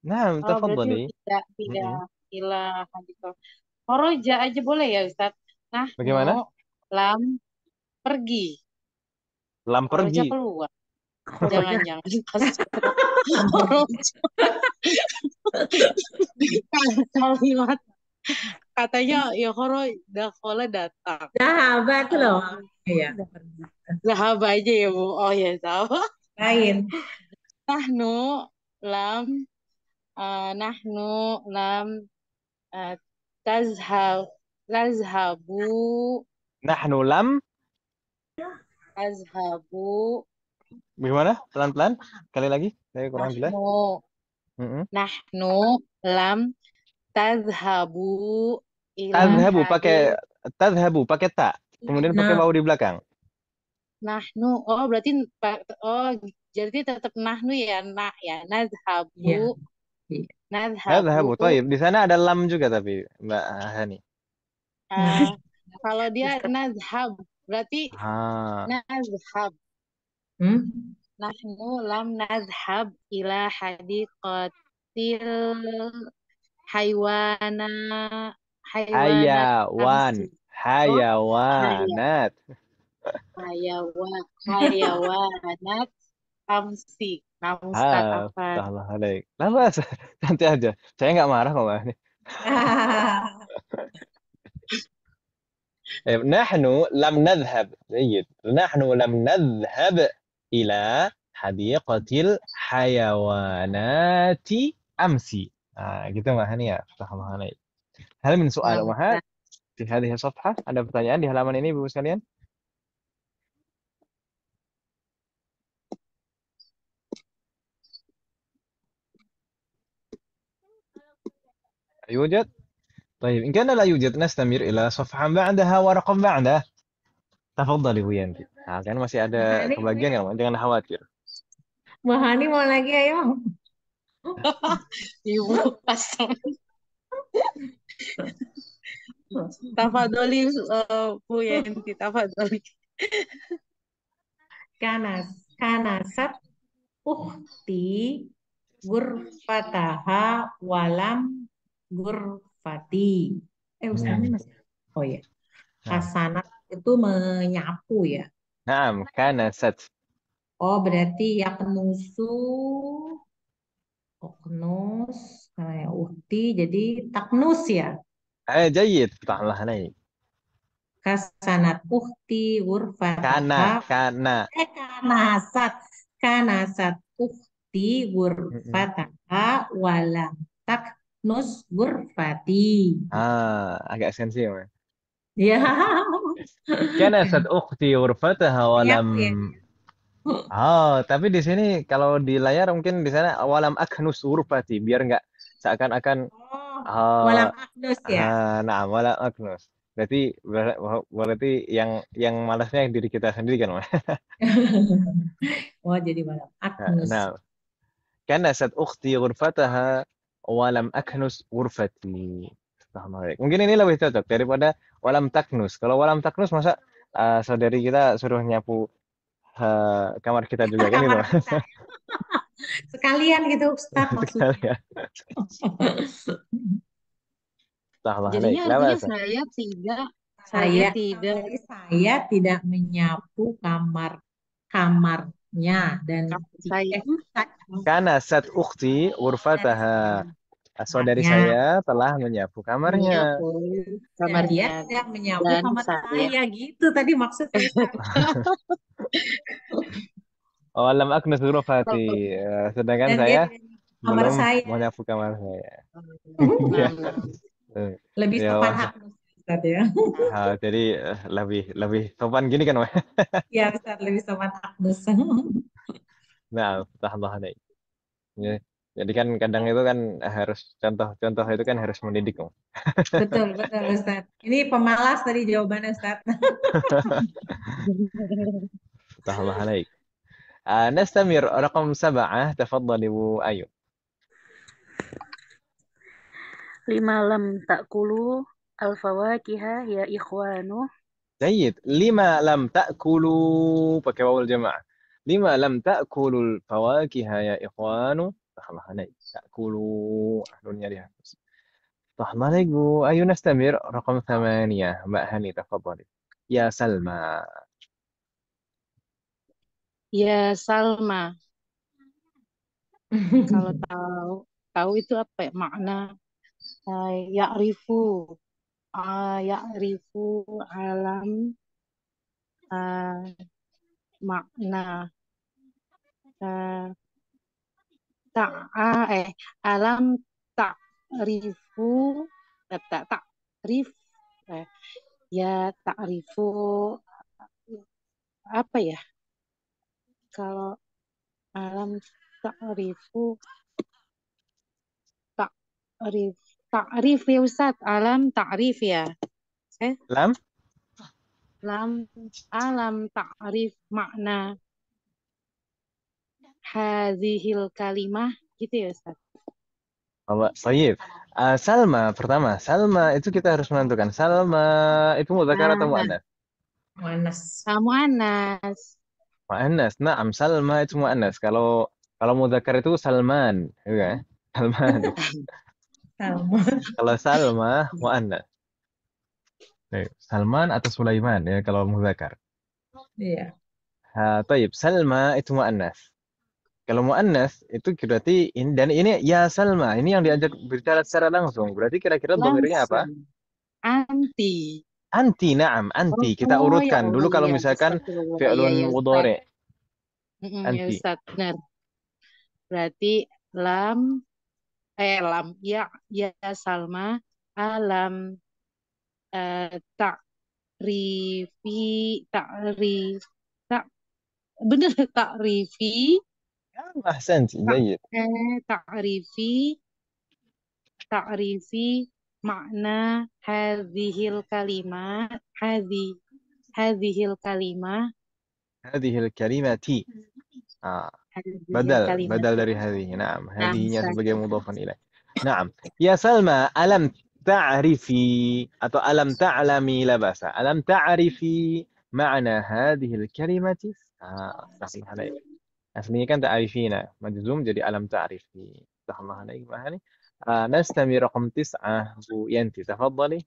S1: nah,
S2: Oh, berarti
S1: tafadhali.
S2: tidak tidak
S1: Mm-mm.
S2: ilah hadiqah. Horoja aja boleh ya Ustaz? Nahnu
S1: Bagaimana?
S2: lam pergi.
S1: Lam
S2: Horoja
S1: pergi.
S2: keluar.
S3: Horoja.
S2: Jangan-jangan Horoja. Kalimat katanya ya horo dakhola datang.
S3: Sahabat loh.
S2: Eh,
S3: Iya.
S2: Zahab aja ya Bu. Oh ya sama.
S3: Lain.
S2: Nahnu lam nahnu lam eh, tazhab lazhabu
S1: Nahnu lam.
S2: azhabu
S1: Bagaimana? Pelan-pelan. Sekali lagi. Saya kurang jelas.
S2: nahnu
S1: Mm-mm.
S2: nahnu lam tazhabu ila
S1: Tadhhabu
S2: hadir
S1: pakai ta. Kemudian pakai
S3: Nah,
S1: wawu di belakang.
S2: nahnu oh berarti oh jadi tetap nahnu ya nak ya nazhabu
S3: iya. Iya.
S2: nazhabu
S1: Tadhhabu. Thaib. Di sana ada lam juga tapi Mbak Hani.
S3: Nah,
S2: eh, kalau dia
S3: Ustaz.
S2: nazhab berarti
S1: Ah.
S2: nazhab
S3: Hmm?
S2: nahnu lam nazhab ila hadiqatil haywana haywanat
S1: Hayawan.
S2: amsi oh haya
S1: Hayawanat.
S2: hayawanat amsi nah Ustaz Afan.
S1: Allah alaik. Lama santai aja. Saya nggak marah kok Mbak. نحن لم نذهب جيد نحن لم نذهب إلى حديقة الحيوانات أمس gitu Mbak Hani ya. Allah alaik. Hal min soal
S2: Nah
S1: Umahat
S2: Ustaz.
S1: di hadhihi safhah ada pertanyaan di halaman ini Ibu sekalian? يوجد؟ طيب إن كان لا يوجد نستمر إلى صفحة بعدها ورقم بعده. تفضل Ibu Yanti. Nah, kan masih ada
S3: Hani,
S1: kebagian ya, jangan khawatir.
S3: Mbak Hani mau lagi ayo.
S2: Ibu asal tafadholi Bu Yenti tafadholi.
S3: Kanas, kanasat uhti gurfataha walam gurfati. Ustaznya
S1: Hmm.
S3: masih. Oh ya,
S1: Nah,
S3: kasanat itu menyapu ya.
S1: نعم كنست.
S3: Oh berarti yaknusu, oknus, karena ya uhti jadi taknus ya.
S1: جيد فتح الله عليك.
S3: Kasanat uhti
S1: Kana,
S3: gurfataha.
S1: kana.
S3: Kanasat. Kanasat uhti
S1: Mm-mm.
S3: gurfataha walam taknus gurfati.
S1: Agak sensi ya.
S3: Ya.
S1: Kanasat ukhti ghurfataha walam.
S3: Menyapu ya.
S1: Tapi di sini kalau di layar mungkin di sana walam aknus ghurfati biar nggak seakan-akan
S3: Oh,
S1: ah
S3: walam aknus ya.
S1: nah walam aknus. Berarti yang malasnya diri kita sendiri kan, Mas?
S3: Oh, jadi walam aknus.
S1: Nah, kanasat ukhti ghurfataha walam aknus ghurfati. Astagfirullahaladzim. Mungkin ini lebih cocok daripada walam taknus. Kalau walam taknus masa saudari kita suruh nyapu kamar kita juga kan gitu.
S3: Kamar kita. Sekalian gitu Ustadz maksudnya.
S1: Sekalian.
S2: Jadinya
S1: Astagfirullahaladzim.
S2: artinya
S1: Lama.
S2: saya
S3: Saya,
S2: tidak
S3: jadi saya tidak menyapu kamarnya dan
S2: saya
S3: saya
S1: Kanasat ukhti ghurfataha. saudari
S3: Ya,
S1: saya telah menyapu kamarnya.
S3: menyapu. Ya, dia
S2: kamarnya
S3: tidak menyapu
S2: dan
S3: kamar
S2: saya
S3: saya gitu tadi maksudnya Ustaz.
S1: Oh, lam aknus ghurfati. Sedangkan
S3: Dan dia
S1: saya
S3: tidak menyapu kamar
S1: belum
S3: saya.
S1: menyapu kamar saya. Ya.
S2: enam enam.
S1: Eh,
S3: Lebih
S1: ya,
S3: sopan
S1: Mas.
S3: Agnes Ustaz ya.
S1: Jadi lebih lebih sopan gini kan, Mas?
S3: Ya Ustaz, lebih sopan Agnes.
S1: Nah, Allah alaik. Ya. Jadi kan kadang itu kan harus contoh-contoh itu kan harus mendidik, Mas.
S3: Betul, betul Ustaz. Ini pemalas tadi jawabannya Ustaz.
S1: Allah alaik. نستمر رقم 7 تفضل أبو أيوب.
S4: Lima lam ta'kulu al-fawakiha ya ikhwanu.
S1: جيد. لما لم تأكلوا pakai واو الجماعة. لما لم تأكلوا الفواكه يا إخوان. الله عليك. تأكلوا أهلnya dihapus. الله عليك Bu. Ayo نستمر رقم 8 Mbak Hani تفضلي. يا سلمى.
S2: Ya Salma, kalau tahu tahu itu apa ya makna ya'rifu ya'rifu alam eh, makna eh, tak alam ta'rifu tak ta'rif eh, ya ta'rifu apa ya kalau alam ta'rifu ta'rif ta'rif ya Ustaz alam ta'rif ya eh
S1: لم.
S2: lam alam ta'rif makna hadhil kalimah gitu ya Ustaz.
S1: طيب. Salma pertama. Salma itu kita harus menentukan. Salma itu mudzakkar atau
S2: Nah,
S1: muannas?
S3: Manas.
S2: kamu Anas.
S1: Muannas. Naam, Salma itu muannas. Kalau mudzakkar itu Salman, ya. Salman.
S3: Sama.
S1: Kalau Salma muannas. Salman atau Sulaiman ya kalau mudzakkar.
S3: Iya.
S1: Taib, Salma itu muannas. Kalau muannas itu berarti ini dan ini ya Salma, ini yang diajak bicara secara langsung. Berarti kira-kira dhamirnya apa?
S2: Langsung. Anti.
S1: Anti, na'am, anti. Kita
S2: Oh ya
S1: urutkan. Dulu
S2: Allah
S1: kalau
S2: ya.
S1: misalkan
S2: Astagfirullah. Ya
S1: fi'lun
S2: ya Ustaz.
S1: mudhari,
S2: Ya
S1: anti.
S2: Ustaz, benar. Berarti lam lam ya ya Salma alam takrifi takrif tak bener takrifi
S1: Ahsant,
S2: tak
S1: jayyid.
S2: takrifi takrifi makna hadhil kalimat hadhil kalimah
S1: هذه الكلمة
S2: hadhil kalimat
S1: بدل dari هذه. نعم،
S2: nah
S1: هذه
S2: Ustaz.
S1: sebagai مضاف إليه. نعم. يا سلمى ألم تعرفي atau ألم تعلمي لبس ألم تعرفي معنى هذه الكلمة. صحيح عليك. aslinya kan ta'rifina majzum jadi alam ta'rifi. صحيح عليك معاني. نستمر رقم 9 Bu Yanti تفضلي.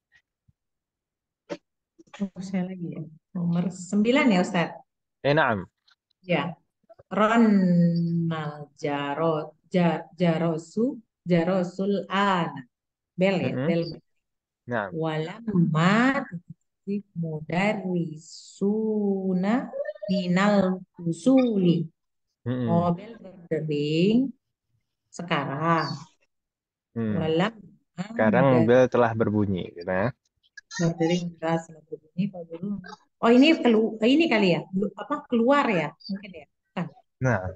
S3: Oh, saya lagi ya. Nomor 9 ya Ustaz.
S1: نعم.
S3: Ya. Ronal jarosu jarosul an. Bel ya, bel.
S1: نعم.
S3: Walamma mudarrisuna minal usuli. Oh, bel berdering sekarang. Walamma
S1: Sekarang bel telah berbunyi gitu ya.
S3: berdering gas berbunyi kalau dulu. Oh, ini kali ya. Apa keluar ya? Mungkin ya. Kan.
S1: Nah,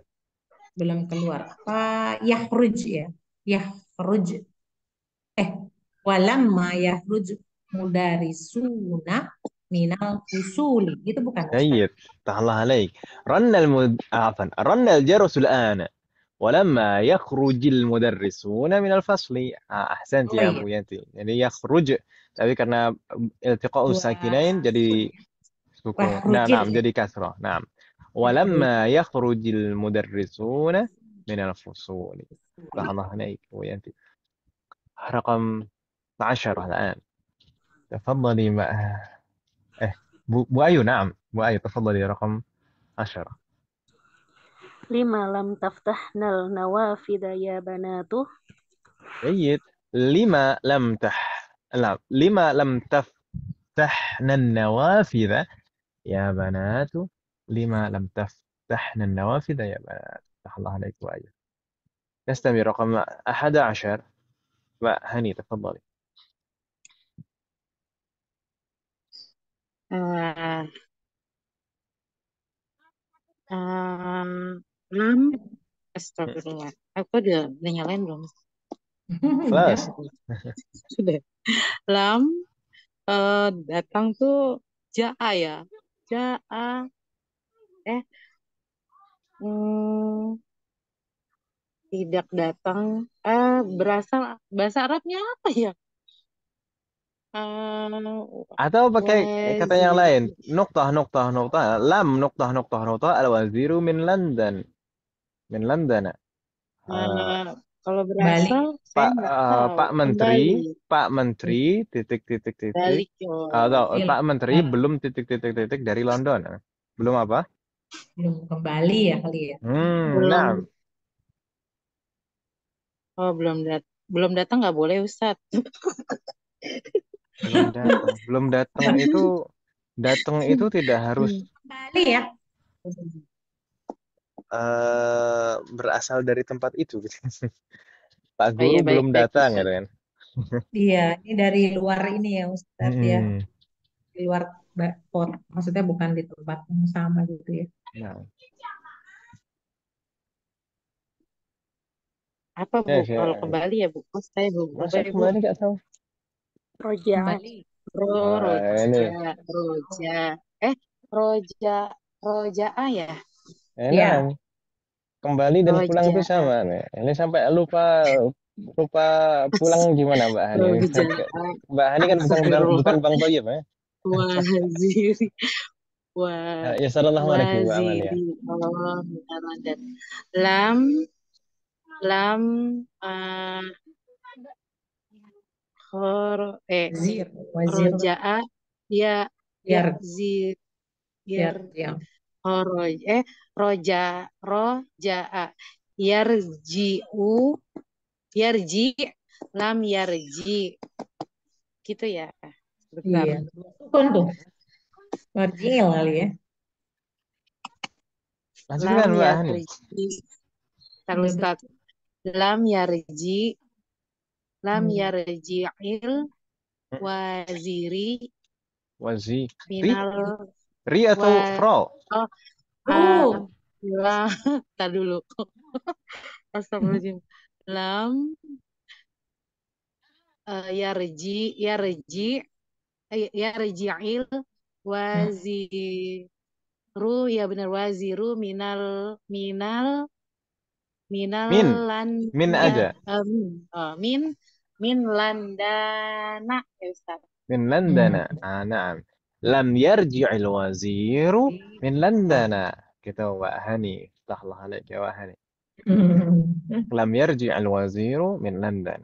S3: Belum keluar. Apa yahruj ya? Yahruj. Walamma yahruj mudarisuna minal usuli. Itu bukan Ustaz?
S1: جيد. فتح الله عليك. عفوا رن الجرس الآن ولما يخرج المدرسون من الفصل. أحسنت
S3: Oh
S1: يا
S3: iya.
S1: أبو ينتي. يعني يخرج tapi karena التقاء
S3: Dua
S1: الساكنين jadi sukun.
S3: yahrujil
S1: نعم
S3: ya.
S1: jadi kasrah. نعم.
S3: Yahrujil.
S1: ولما يخرج المدرسون من الفصول. فتح الله عليك أبو ينتي. رقم 10 الآن. تفضلي Bu Ayu. نعم Bu Ayu تفضلي رقم 10.
S4: Lima lam taftahnal nawafida ya banatu.
S1: جيد. لما لم لا، لما لم تفتحن النوافذ يا بنات؟ لما لم تفتحن النوافذ يا بنات؟ فتح الله عليك وأياك. نستمر. رقم 11. هني تفضلي.
S2: آه lam astagfirullah. Aku udah nyalain belum?
S3: Udah.
S1: خلاص.
S2: Sudah. Lam datang tuh jaa ya. Jaa eh hmm, tidak datang berasal bahasa Arabnya apa ya?
S1: Atau pakai kata yang
S2: Wazir.
S1: lain. Nuqtah, nuqtah, nuqtah. Lam, nuqtah, nuqtah, nuqtah. Al-waziru min London. Min London.
S2: Eh, kalau
S3: Bali.
S2: berasal saya nggak tahu.
S1: Pak Menteri,
S2: Kembali
S1: Pak Menteri, titik, titik, titik.
S2: balik yo.
S1: Atau
S3: Iya,
S1: Pak Menteri belum titik, titik, titik dari London. Belum apa?
S3: belum kembali ya kali ya.
S1: Nah,
S2: Belum belum datang nggak boleh Ustadz.
S1: belum datang. Belum datang itu tidak harus
S3: Kembali ya.
S1: berasal dari tempat itu gitu. Pak
S2: Oh iya
S1: Guru
S2: baik
S1: belum
S2: baik
S1: datang gitu
S2: Ustadz.
S1: kan.
S3: Iya, ini dari luar ini ya Ustadz ya.
S1: Hmm.
S3: Di luar pot. Maksudnya bukan di tempat yang sama gitu ya.
S1: Nah,
S2: Apa Bu?
S1: ya,
S2: Kalau
S1: saya,
S2: kembali ya Bu. Oh, saya Bu. Apa
S1: masa
S2: ya Bu?
S1: kembali nggak tahu.
S4: Roja.
S3: Kembali.
S1: Ini
S2: Roja, roja. Roja, roja ya.
S3: Ya.
S1: enak. Kembali dan pulang itu
S2: Roja,
S1: sama nih. Ini sampai lupa lupa pulang gimana Mbak Hani?
S2: roja.
S1: Mbak Hani kan bukan
S2: Astagfirullah.
S1: Bang Toyib ya?
S2: Waziri, wa,
S1: Ya sallallahu alaihi wa aman ya.
S2: waziri. Oh, dan lam, lam, uh, hor,
S3: Wazir. Wazir.
S2: rojaa, ya, ya,
S3: Biar.
S2: yar,
S3: Biar. Ya.
S2: horoj, roja, rojaa, yarjiu, yarji, lam yarji, gitu ya. Bentar.
S3: Iya. Sukun tuh. Marjil kali ya.
S2: Lam
S1: Lanjutkan Mbak Hani.
S2: yarji,
S3: Iya
S2: terus
S3: betul.
S2: lam yarji, lam
S3: Hmm.
S2: yarji'il waziri
S1: Wazi.
S2: minal
S1: Ri
S2: wa
S1: atau ro?
S2: oh
S3: Oh.
S2: lam tar dulu. Astagfirullahaladzim. Lam yarji yarji'il
S3: Hmm.
S2: waziru, ya benar, waziru minal minal
S1: Min.
S2: lan
S1: Min
S2: ya
S1: aja.
S2: min min landana ya Ustaz.
S1: Min
S3: Hmm.
S1: London. Na'am. Lam yarji'il waziru min London. Kita Mbak Hani. Sallallahu alaihi wa Hani.
S3: Hmm.
S1: Lam yarji'il waziru min London.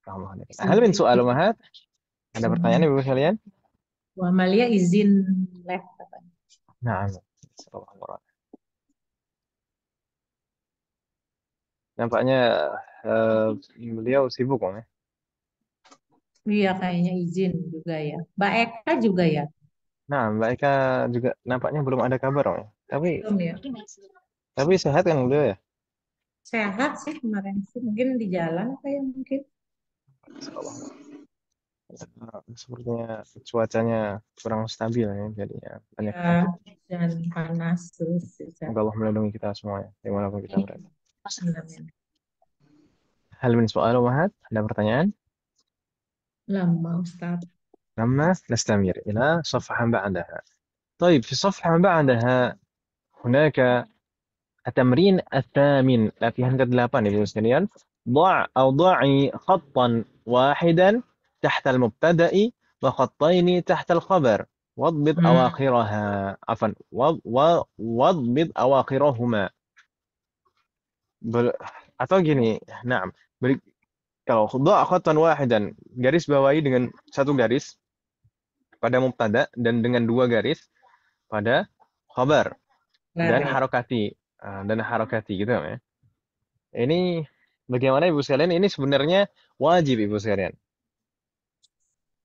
S1: Sallallahu alaihi. Hal min soal Mahat? Ada pertanyaan Ibu sekalian?
S3: Bu Amalia izin live katanya.
S1: Na'am. Sallallahu alaihi. Nampaknya beliau sibuk Om ya.
S3: Iya kayaknya izin juga ya. Mbak Eka juga ya.
S1: Nah, Mbak Eka juga nampaknya belum ada kabar Om ya.
S3: Belum ya.
S1: Tapi sehat kan beliau ya?
S3: Sehat sih kemarin sih. Mungkin di jalan kayak mungkin.
S1: Sepertinya cuacanya kurang stabil ya, jadinya banyak
S3: Ya,
S1: sakit.
S3: dan panas terus juga.
S1: Semoga Allah melindungi kita semuanya, dimanapun kita berada.
S3: Amin.
S1: Hal min soal Mahat? Ada pertanyaan?
S3: Lama Ustaz.
S1: لما نستمر إلى صفحة بعدها. طيب في الصفحة بعدها هناك التمرين الثامن latihan ke-8 Ibu sekalian. ضع أو ضعي خطا واحدا تحت المبتدأ وخطين تحت الخبر واضبط أواخرها عفوا واضبط أواخرهما. Atau gini, nah, kalau ضع خطا واحدا, garis bawahi dengan satu garis pada mubtada dan dengan dua garis pada khabar dan
S3: Benar ya.
S1: harokati gitu ya. Ini Bagaimana Ibu sekalian? Ini sebenarnya wajib Ibu sekalian.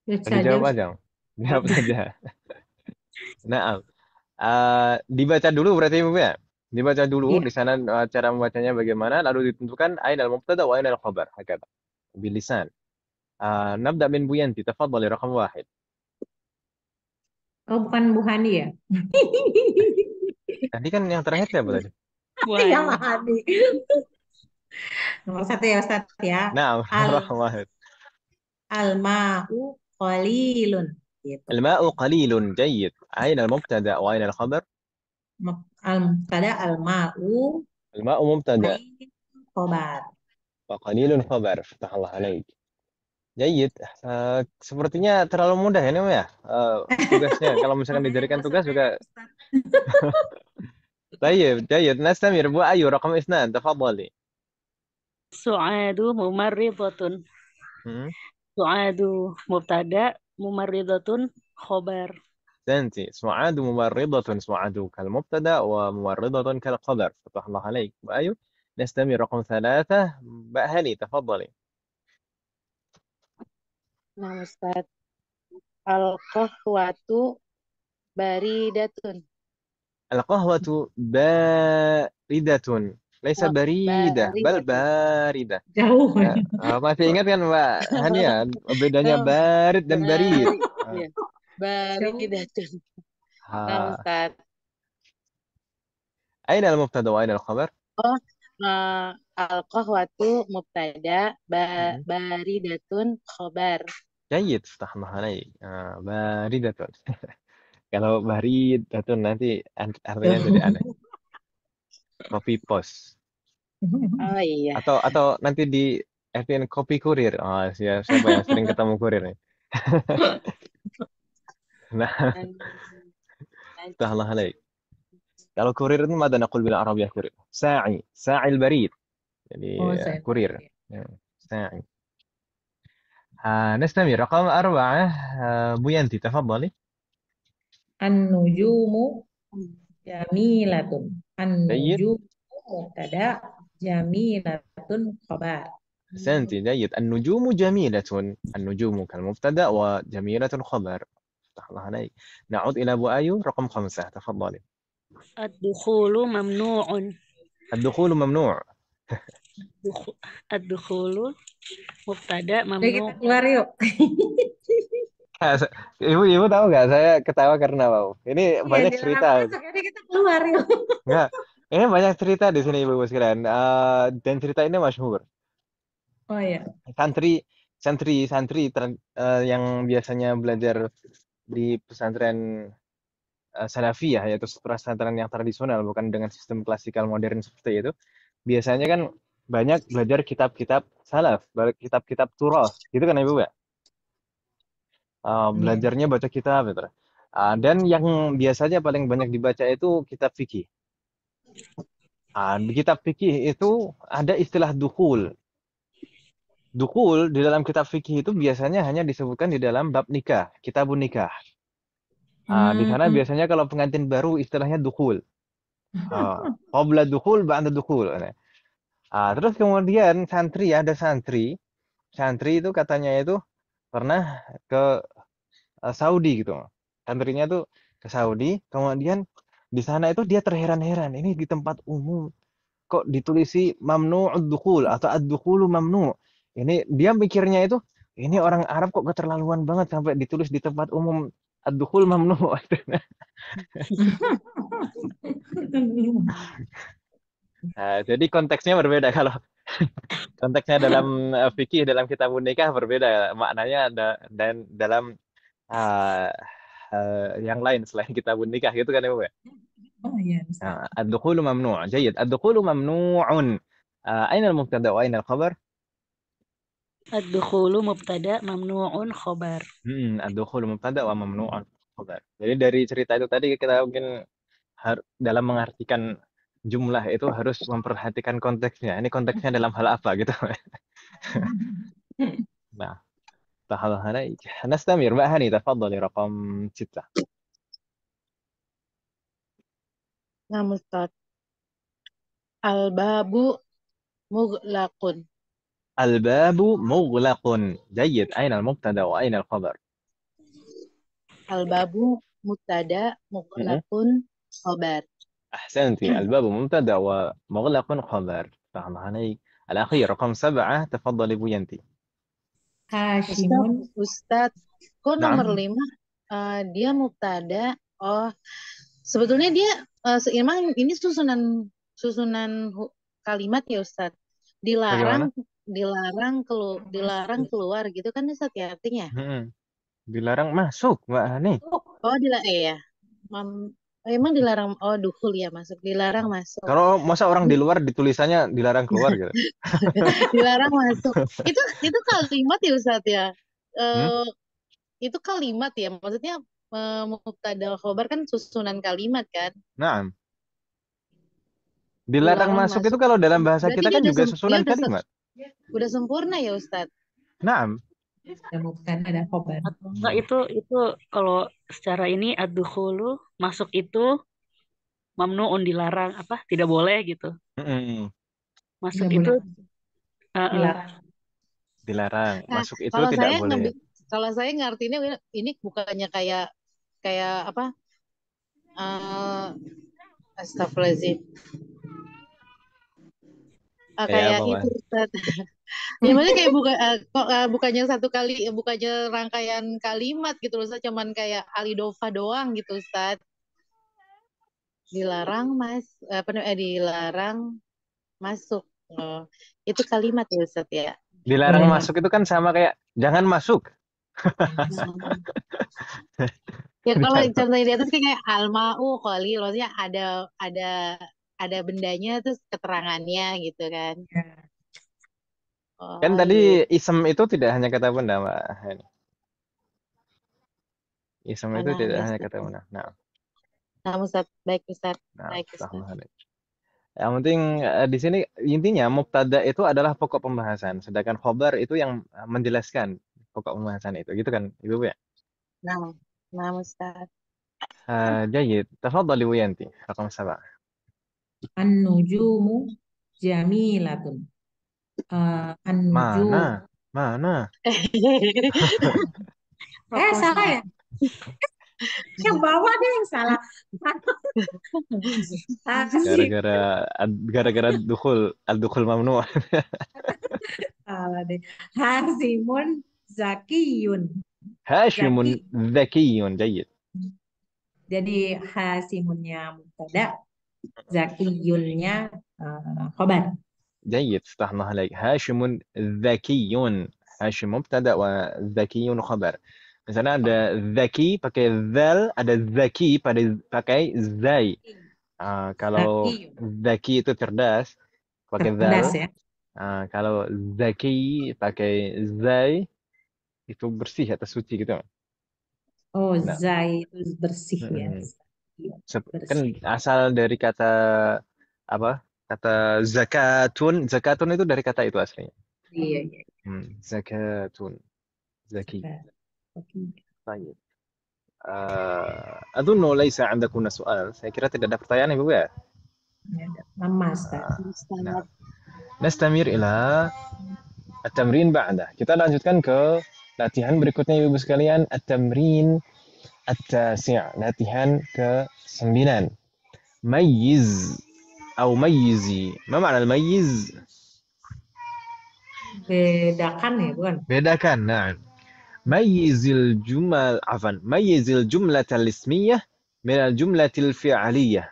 S3: Lihat saja
S1: Dijawab
S3: Ustaz.
S1: aja. Jawab saja. Nah, dibaca dulu berarti Ibu ya. Dibaca dulu di
S3: Iya.
S1: sana cara membacanya bagaimana, lalu ditentukan ainal mubtada wa ainal khabar. Hakata. Bilisan. نبدأ من بوينتي تفضلي رقم واحد.
S3: Oh, bukan Bu Hani ya?
S1: Tadi kan yang terakhir siapa tadi?
S3: Ya,
S4: Buahnya.
S3: Bu Hani. Nomor satu ya Ustaz ya.
S1: Nah,
S3: Al
S1: رقم واحد.
S3: Al-ma'u qalilun. Gitu.
S1: الماء قليل جيد. أين المبتدأ وأين الخبر؟
S3: Al-mubtada al-ma'u
S1: الماء مبتدأ
S3: qalilun khobar.
S1: وقليل خبر. فتح الله عليك. Jayid. Sepertinya terlalu mudah ya, Nim, ya. Tugasnya. Kalau misalkan
S3: Makanya
S1: dijadikan
S3: nggak usah
S1: tugas
S3: tanya
S1: juga.
S3: Ustaz.
S1: طيب جيد نستمر. Bu Ayu رقم اثنان تفضلي.
S4: Su'adu mumarridatun.
S1: Hmm.
S4: Su'adu mubtada, mumarridatun khobar.
S1: أحسنتي. سعاد ممرضة. سعاد كالمبتدأ وممرضة كالخبر. فتح الله عليك. Bu Ayu. نستمر رقم ثلاثة. بأهلي تفضلي.
S2: Nah, Ustaz. Al-qahwatu baridatun.
S1: القهوة باردة. ليس
S2: Oh,
S1: بريدة بل
S2: baridatun.
S1: باردة.
S3: Jauh.
S1: Ya, masih ingat kan Mbak Hania bedanya
S2: Oh,
S1: barid dan barid?
S2: bari,
S1: Ah,
S2: ya,
S3: Jauh.
S2: baridatun. Nah,
S1: ha.
S2: Ustaz.
S1: أين المبتدأ وأين الخبر؟
S2: Oh, al-qahwatu mubtada,
S1: Hmm.
S2: baridatun khobar.
S1: جيد افتح الله عليك. باردة. Kalau baridatun nanti artinya jadi aneh. Copy post
S2: Oh iya.
S1: atau nanti di artian copy kurir. Oh, siapa yang sering ketemu kurir nih? Nah,
S2: Dan,
S1: افتح الله عليك. Kalau kurir itu mada naqul bil Arabiyah kurir. Sa'i al-barid. Jadi
S3: Oh, saya
S1: kurir.
S3: ya.
S1: Ya, sa'i. نستمر رقم أربعة. بوينتي تفضلي.
S3: An-nujumu jamilatun.
S1: جيد.
S3: An-nujumu mubtada, jamilatun khobar.
S1: أحسنتي جيد. النجوم جميلة. النجوم كالمبتدأ وجميلة خبر. افتح الله عليك. نعود إلى أبو أيوب رقم خمسة تفضلي.
S4: Ad-dukhulu mamnu'un.
S1: الدخول ممنوع.
S4: Dukhu- Ad-dukhulu mubtada
S3: Ayo
S4: mamnu'.
S3: kita keluar yuk.
S1: Ibu tahu nggak saya ketawa karena apa? Ini
S3: Iya,
S1: banyak
S3: dilarang
S1: cerita.
S3: masuk. Jadi kita keluar yuk.
S1: Nggak, ini banyak cerita di sini ibu sekalian. Dan cerita ini masyhur.
S3: Oh ya.
S1: Santri, yang biasanya belajar di pesantren salafiyah, yaitu pesantren yang tradisional, bukan dengan sistem klasikal modern seperti itu. Biasanya kan banyak belajar kitab-kitab salaf, kitab-kitab turas, gitu kan ibu ya?
S3: Iya.
S1: Belajarnya baca kitab gitu. Dan yang biasanya paling banyak dibaca itu kitab fikih. Di kitab fikih itu ada istilah dukul. Dukul di dalam kitab fikih itu biasanya hanya disebutkan di dalam bab nikah, kitabun nikah. Di sana
S3: Hmm.
S1: biasanya kalau pengantin baru istilahnya dukul. Qabla dukul, ba'da dukul. Terus kemudian ada santri itu katanya itu pernah ke Saudi gitu. Santrinya tuh ke Saudi, kemudian di sana itu dia terheran-heran, ini di tempat umum kok ditulisi mamnu'ud dukhul atau ad-dukhulu mamnu'. Ini dia mikirnya itu ini orang Arab kok keterlaluan banget sampai ditulis di tempat umum ad-dukhul mamnu'. Jadi konteksnya berbeda kalau konteksnya dalam fikih dalam kitab nikah berbeda maknanya dan dalam uh, yang lain selain kitab nikah gitu kan ya Bu ya.
S3: Oh iya, Ustaz.
S1: الدخول ممنوع جيد الدخول ممنوع. أين المبتدأ وأين الخبر؟
S4: Ad-dukhulu mubtada mamnu'un khobar.
S1: الدخول مبتدأ وممنوع خبر. Jadi dari cerita itu tadi kita mungkin dalam mengartikan jumlah itu harus memperhatikan konteksnya. Ini konteksnya dalam hal apa gitu. Nah, tahala عليك. نستمر بقى هاني تفضلي رقم 6.
S2: Nah, Ustaz. Al-babu Mughlaqun.
S1: الباب مغلق. جيد. أين المبتدأ وأين الخبر؟
S2: Al-babu mubtada,
S1: م-م.
S2: mughlaqun khabar.
S1: أحسنت. الباب مبتدأ ومغلق خبر. فهم عليك. الأخير رقم 7. تفضلي بوينتي.
S3: Hashimun.
S2: Ustadz, kok nomor
S1: نعم.
S2: 5 dia mubtada. Oh, sebetulnya dia emang ini susunan kalimat ya Ustadz.
S1: Bagaimana?
S2: Dilarang keluar gitu kan Ustadz ya artinya.
S1: م-م. Dilarang masuk, Mbak Hani.
S2: Oh, ya. Emang dilarang dukhul ya masuk, dilarang masuk.
S1: Kalau masa orang di luar ditulisannya dilarang keluar gitu.
S2: Dilarang masuk. Itu kalimat ya Ustadz ya.
S1: Hmm?
S2: Eh, itu kalimat ya. Maksudnya mubtada khobar kan susunan kalimat kan.
S1: Nah, dilarang
S2: Dilarang
S1: masuk itu
S2: masuk.
S1: kalau dalam bahasa
S2: Berarti
S1: kita
S2: dia
S1: kan juga susunan kalimat.
S2: udah sempurna ya Ustadz.
S1: Nah,
S3: Ada mubtada, ada khobar.
S4: Atau enggak itu kalau secara ini ad-dukhulu masuk itu mamnuun dilarang apa tidak boleh gitu.
S1: mm-mm.
S4: Masuk
S3: Nggak
S4: itu
S3: boleh. Dilarang.
S1: Dilarang.
S2: Nah,
S1: Masuk itu tidak boleh.
S2: kalau saya ngartinya ini bukannya kayak apa? Astagfirullahaladzim.
S1: Kayak
S2: Kayak
S1: apa,
S2: itu
S1: Mas?
S2: Ustaz. Ya maksudnya kayak bukannya satu kali, bukannya rangkaian kalimat gitu Ustaz, cuman kayak alidofa doang gitu Ustaz. Dilarang masuk. Oh, itu kalimat ya Ustaz ya.
S1: Dilarang
S3: Boleh
S1: masuk itu kan sama kayak jangan masuk.
S2: Ya kalau contohnya di atas kayak almau kali, maksudnya ada bendanya terus keterangannya gitu kan.
S3: Ya.
S1: Kan
S2: Oh
S1: tadi
S2: gitu.
S1: isem itu tidak hanya kata benda, Mbak Hani. Isem itu
S2: Nah,
S1: tidak
S2: ya
S1: hanya
S2: Ustaz.
S1: kata benda. Nah,
S2: Ustaz, baik Ustaz.
S1: nah,
S2: Baik Ustaz.
S1: yang penting di sini intinya mubtada itu adalah pokok pembahasan, sedangkan khobar itu yang menjelaskan pokok pembahasan itu, gitu kan, Ibu ya?
S2: Nah Ustaz.
S1: جيد. تفضلي وينتي رقم 7.
S3: An-nujumu jamilatun. An-nujum.
S1: Mana?
S3: Salah ya? Yang bawah deh yang salah. Hasib.
S1: Gara-gara dukhul mamnu.
S3: Salah deh. Hasimun zakiyun.
S1: Hashimun
S3: Zaki.
S1: zakiyun. جيد.
S3: Jadi hasimunnya mubtada, zakiyunnya khobar.
S1: جيد. فتح الله عليك. هاشم ذكي. هاشم مبتدأ وذكي خبر. Misalnya ada zaki pakai zal, ada zaki pakai zai. Kalau
S3: Zakiyun.
S1: zaki itu cerdas pakai zal.
S3: Cerdas ya.
S1: Kalau zaki pakai zai itu bersih atau suci gitu.
S3: Oh,
S1: Nah,
S3: zai itu bersih ya.
S1: kan
S3: Bersih.
S1: asal dari kata apa? Kata zakatun. Zakatun itu dari kata itu aslinya.
S3: Iya, iya.
S1: Zakatun. Zaki.
S3: Oke.
S1: Baik. أظن ليس عندكم سؤال. Saya kira tidak ada pertanyaan Ibu ya.
S3: Lama, Ustaz.
S1: Nah, نستمر إلى التمرين بعده. Kita lanjutkan ke latihan berikutnya Ibu sekalian. التمرين التاسع. Latihan ke-9. ميز أو ميزي. ما معنى الميز؟
S3: Bedakan ya, bukan?
S1: bedakan. نعم. ميز الجملة الاسمية من الجملة الفعلية.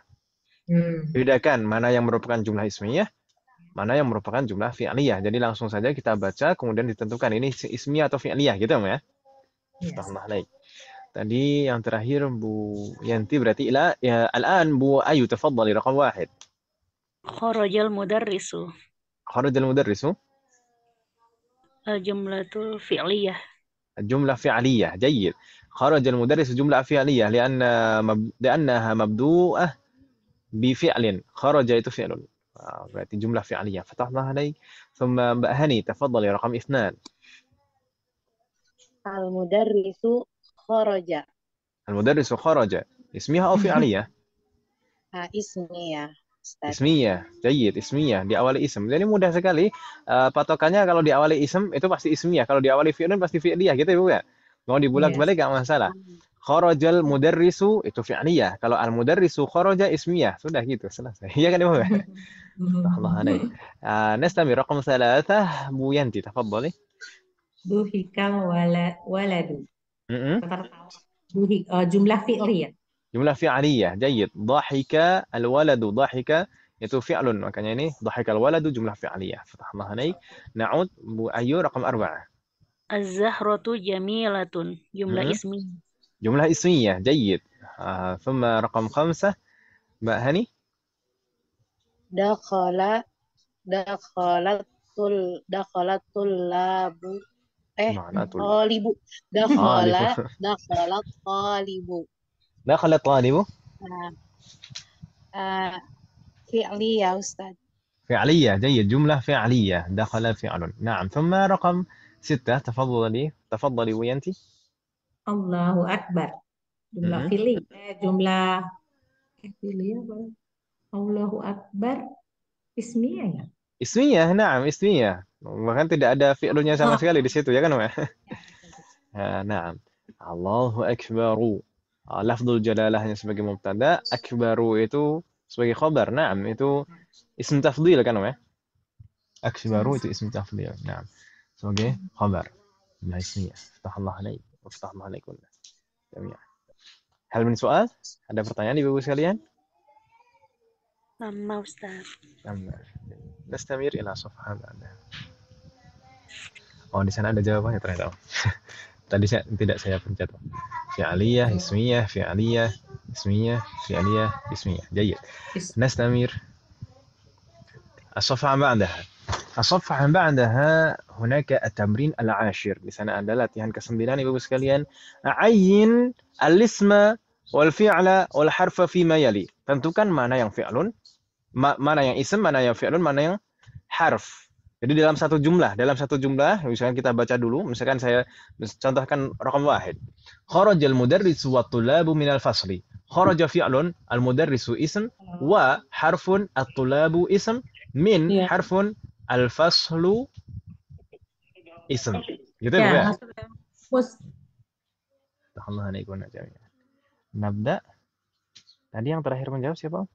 S1: Bedakan mana yang merupakan jumlah ismiyah, mana yang merupakan jumlah fi'liyah. Jadi langsung saja kita baca kemudian ditentukan ini ismiyah atau fi'liyah gitu ya. Yes. Tadi yang terakhir Bu Yanti berarti ya الآن Bu Ayu تفضلي رقم 1.
S4: Kharajal mudarrisu.
S1: خرج المدرس.
S4: Jumlatul fi'liyah.
S1: الجملة فعلية. جيد. خرج المدرس جملة فعلية لأنها مبدوءة بفعل. خرج itu فعل. berarti jumlah fi'liyah. فتحنا عليك. ثم Mbak Hani تفضلي رقم 2.
S2: Al-mudarrisu kharaja.
S1: المدرس خرج اسمها أو فعلية؟
S2: Ismi ya. Ustaz.
S1: Ismiyah, jayid, ismiyah, diawali ism. Jadi mudah sekali. Patokannya kalau diawali ism itu pasti ismiyah. Kalau diawali fi'lun pasti fi'liyah gitu ya Bu ya. Mau
S3: Iya.
S1: dibulak-balik gak masalah. Kharajal mudarrisu itu fi'liyah. Kalau al mudarrisu kharaja ismiyah. Sudah gitu, selesai. Iya kan Ibu ya? Allah alaik. Nastamir raqam 3 Bu Yanti, tafadhali.
S3: Duhikal waladu.
S1: Mm-mm.
S3: Tertawa. Jumlah fi'li ya.
S1: Jumlah fi'aliyah, jayid. Dhahika al-waladu, dhahika itu fi'lun. Makanya ini dhahika al-waladu jumlah fi'aliyah. Fatahullah alaik. Na'ud Bu Ayu raqam 4.
S4: Az-zahratu jamilatun. Jumlah
S1: Hmm.
S4: ismi.
S1: Jumlah ismiyah, jayid. ثم رقم 5 Mbak Hani.
S2: Dakhalatul labu.
S1: Mana tuh?
S2: Talibu. Dakhalat talibu.
S1: Dakhalat talibu.
S2: Fi'li ya Ustaz.
S1: فعلية جيد جملة فعلية دخل فعل نعم ثم رقم 6 تفضلي وينتي
S3: Allahu Akbar. Jumlah fi'li. Jumlah fi'li apa? Allahu Akbar. Ismiyah ya.
S1: اسمية نعم اسمية bahkan tidak ada fi'lunya sama sekali di situ ya kan Mbak? Naam Allahu Akbaru lafzul jalalahnya sebagai mubtada akbaru itu sebagai khabar naam itu ism tafdhil kan Mbak? Akbaru itu ism tafdhil naam sebagai khabar jumlah ismiyah Fatahullah alaik wa fatahullah alaikum jami'an. Hal min soal? Ada pertanyaan Ibu sekalian?
S4: Sama Ustaz.
S1: Nastamir ila safha ba'da. Oh, di sana ada jawabannya ternyata. Tadi tidak saya pencet. Fi'aliyah, ismiyah, fi'aliyah, ismiyah, fi'aliyah, ismiyah. Jayid. Nastamir. الصفحة بعدها. الصفحة بعدها هناك التمرين العاشر. Di sana ada latihan ke-9 Ibu sekalian. Ayyin al-isma wal fi'la wal harfa fi ma yali. Tentukan mana yang fi'lun, mana yang ism, mana yang fi'lun, mana yang harf. Jadi dalam satu jumlah, misalkan kita baca dulu, misalkan saya contohkan raqam 1. Kharajal mudarrisu wat tulabu minal fasli. Kharaja fi'lun, al mudarrisu ism, wa harfun at-tulabu ism, min harfun al faslu ism. Gitu ya, Bu? Allah alaikum jami'an. Nabda. Tadi yang terakhir menjawab siapa?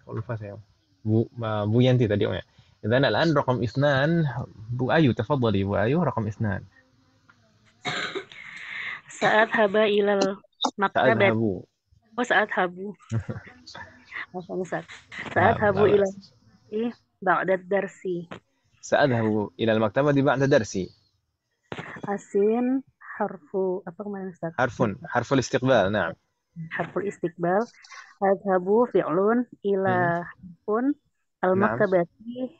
S1: Lupa saya. Bu Yanti tadi ya. Idzan al-an raqam 2 Bu Ayu tafadhali Bu Ayu raqam 2.
S4: Saat haba ilal maktabat. Saat habu. Saat habu ilal ba'da darsi.
S1: Saat habu ilal maktabati ba'da darsi.
S4: Asin harfu apa kemarin Ustaz?
S1: Harful istiqbal, na'am.
S4: Harful istiqbal. Adhabu fi'lun ila harfun al-maktabati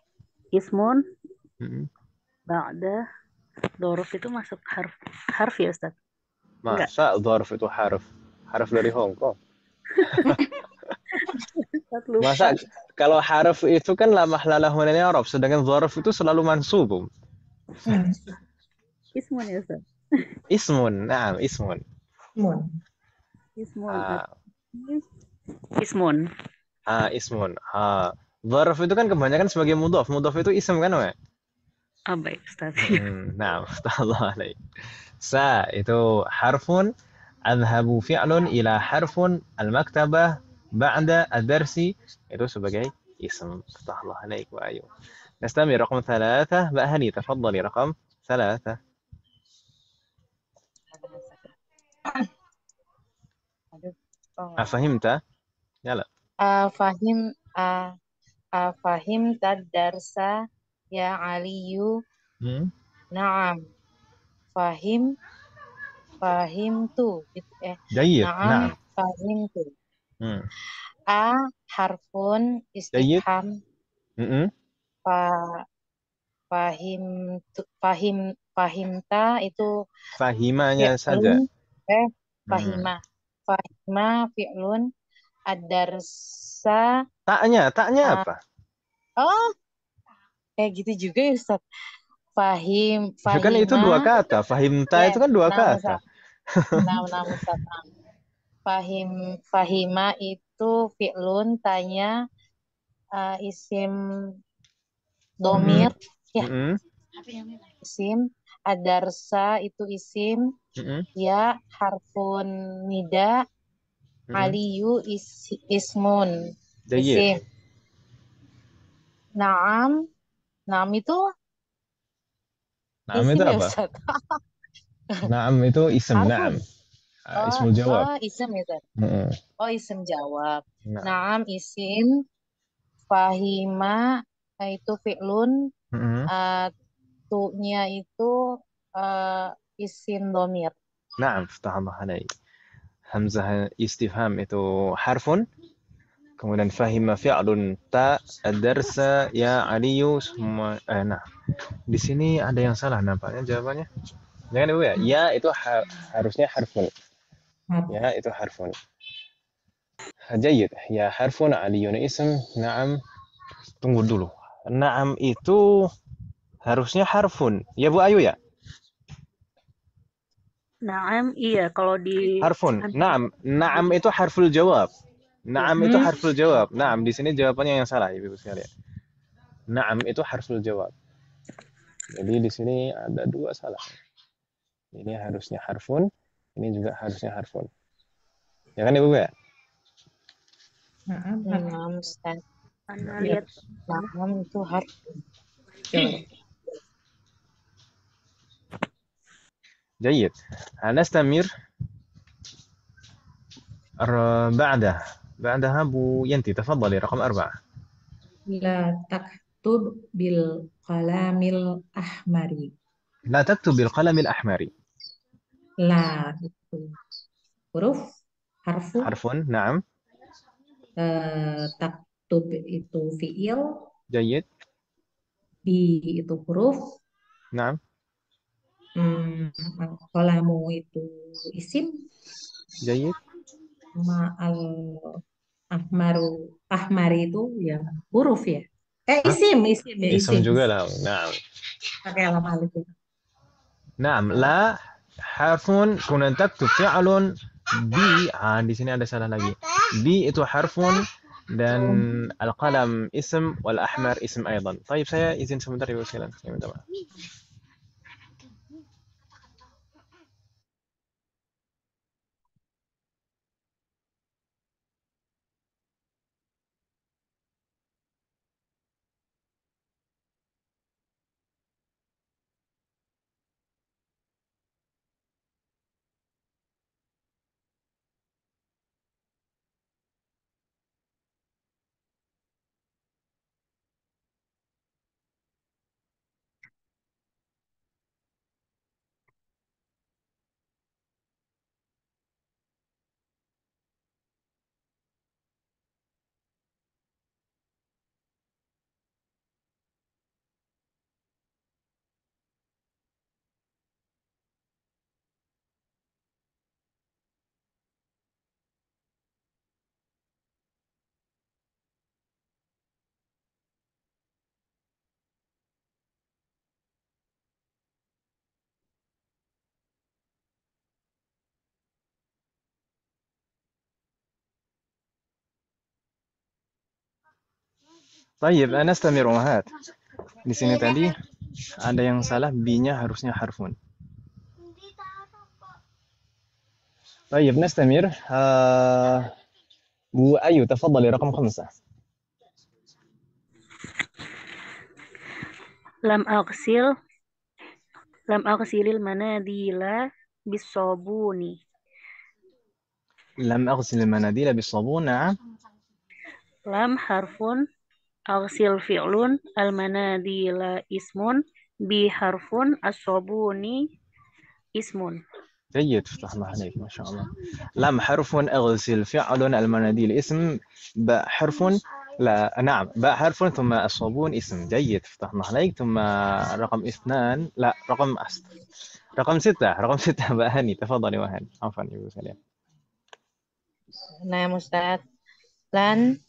S4: ismun ba'da dhorf itu masuk harf ya Ustaz?
S1: Masa dhorf itu harf dari Hong Kong? Masa kalau harf itu kan la mahlalah min al-i'rab, sedangkan dhorf itu selalu mansub.
S4: Ismun ya Ustaz?
S1: Ismun, na'am, ismun.
S4: Ismun.
S1: Ismun. Dzarf itu kan kebanyakan sebagai mudhaf. Mudhaf itu ism kan, Mbak?
S4: Baik, Ustaz.
S1: Nah, Allah alaik. Sa itu harfun, adhabu fi'lun ila harfun al-maktabah ba'da ad-darsi itu sebagai ism. Allah alaik wa ayu. Nastamir raqam 3. Mbak Hani, tafadhali raqam 3. Fahimta? Yala.
S2: Fahimta darsa ya Aliyu. Naam. Fahimtu.
S1: Jayid.
S2: Naam. Fahimtu. Harfun istifham. Fahimta itu
S1: fahimanya saja.
S2: Fahima fi'lun ad-darsa.
S1: Taknya apa?
S2: Oh, kayak gitu juga ya Ustaz. Fahima.
S1: Kan itu 2 kata. Fahimta itu kan 2 kata.
S2: Nah, Ustaz. Fahima itu fi'lun, tanya, isim domir, ya
S1: Mm-mm.
S2: isim. Adarsa itu isim.
S1: Mm-mm.
S2: Ya harfun nida.
S1: Mm-mm.
S2: Aliyu ismun,
S1: Jayyid.
S2: isim. Naam, naam itu
S1: Naam itu
S2: isim ya
S1: apa?
S2: Ustaz?
S1: Naam itu ism, naam.
S2: Harfun. Oh,
S1: Ismul jawab.
S2: isim ya Ustaz.
S1: Mm-mm.
S2: Oh, isim jawab.
S1: Naam.
S2: Naam isim. Fahima itu fi'lun.
S1: Mm-mm.
S2: Tu-nya itu isim domir.
S1: Naam, فتح عليك. Hamzah istifham itu harfun. Kemudian fahima fi'lun ta ad-darsa ya aliyu semua nah di sini ada yang salah nampaknya jawabannya. Jangan Ibu ya. Ya itu harusnya harfun. Ya itu harfun. Jayyid. Ya harfun aliyun ism. Naam. Tunggu dulu. Naam itu harusnya harfun. Ya Bu Ayu ya?
S4: Naam, iya kalau di
S1: Harfun. Naam. Naam itu harful jawab.
S4: ya.
S1: Naam itu harful jawab. Naam di sini jawabannya yang salah Ibu sekalian. Naam itu harful jawab. Jadi di sini ada dua salah. Ini harusnya harfun, ini juga harusnya harfun. Ya kan Ibu ya?
S2: Naam, Ustaz.
S4: Anda
S3: Ya.
S4: lihat
S2: Naam itu harfun.
S3: Coba.
S1: جيد. نستمر بعدها بو ينتي تفضلي رقم 4.
S3: La taktub bil qalamil ahmari.
S1: لا تكتب بالقلم الأحمر.
S3: La itu huruf, harfu,
S1: حرف نعم.
S3: taktub itu fiil,
S1: جيد.
S3: bi itu huruf,
S1: نعم.
S3: qalamu itu isim,
S1: جيد.
S3: sama al ahmari itu ya huruf ya.
S1: ها؟
S3: Isim ya
S1: اسم
S3: isim.
S1: juga lah. نعم.
S3: Pakai alam alif ya.
S1: نعم. لا حرف كنا تكتب فعل بي di sini ada salah lagi. بي itu harfun dan القلم اسم والأحمر اسم أيضا. طيب saya izin sebentar Ibu sekalian. Saya minta maaf. طيب نستمر وهات. Di sini tadi ada yang salah, B-nya harusnya harfun. طيب نستمر. بو أيو تفضلي رقم 5.
S4: lam aghsil lam aghsilil manadila bisobuni.
S1: لم أغسل المناديل بالصابون. نعم.
S4: Lam harfun, aghsil fi'lun, al manadila ismun, bi harfun, asobuni ismun.
S1: جيد. فتح الله عليك ما شاء الله. لم حرف أغسل فعل المناديل اسم باء حرف لا نعم باء حرف ثم الصابون اسم. جيد. فتح الله عليك. ثم رقم 2 لا رقم 6 بقى هاني تفضلي وهاني عفوا يا ابو سلام.
S2: Nah, Ustaz. Lan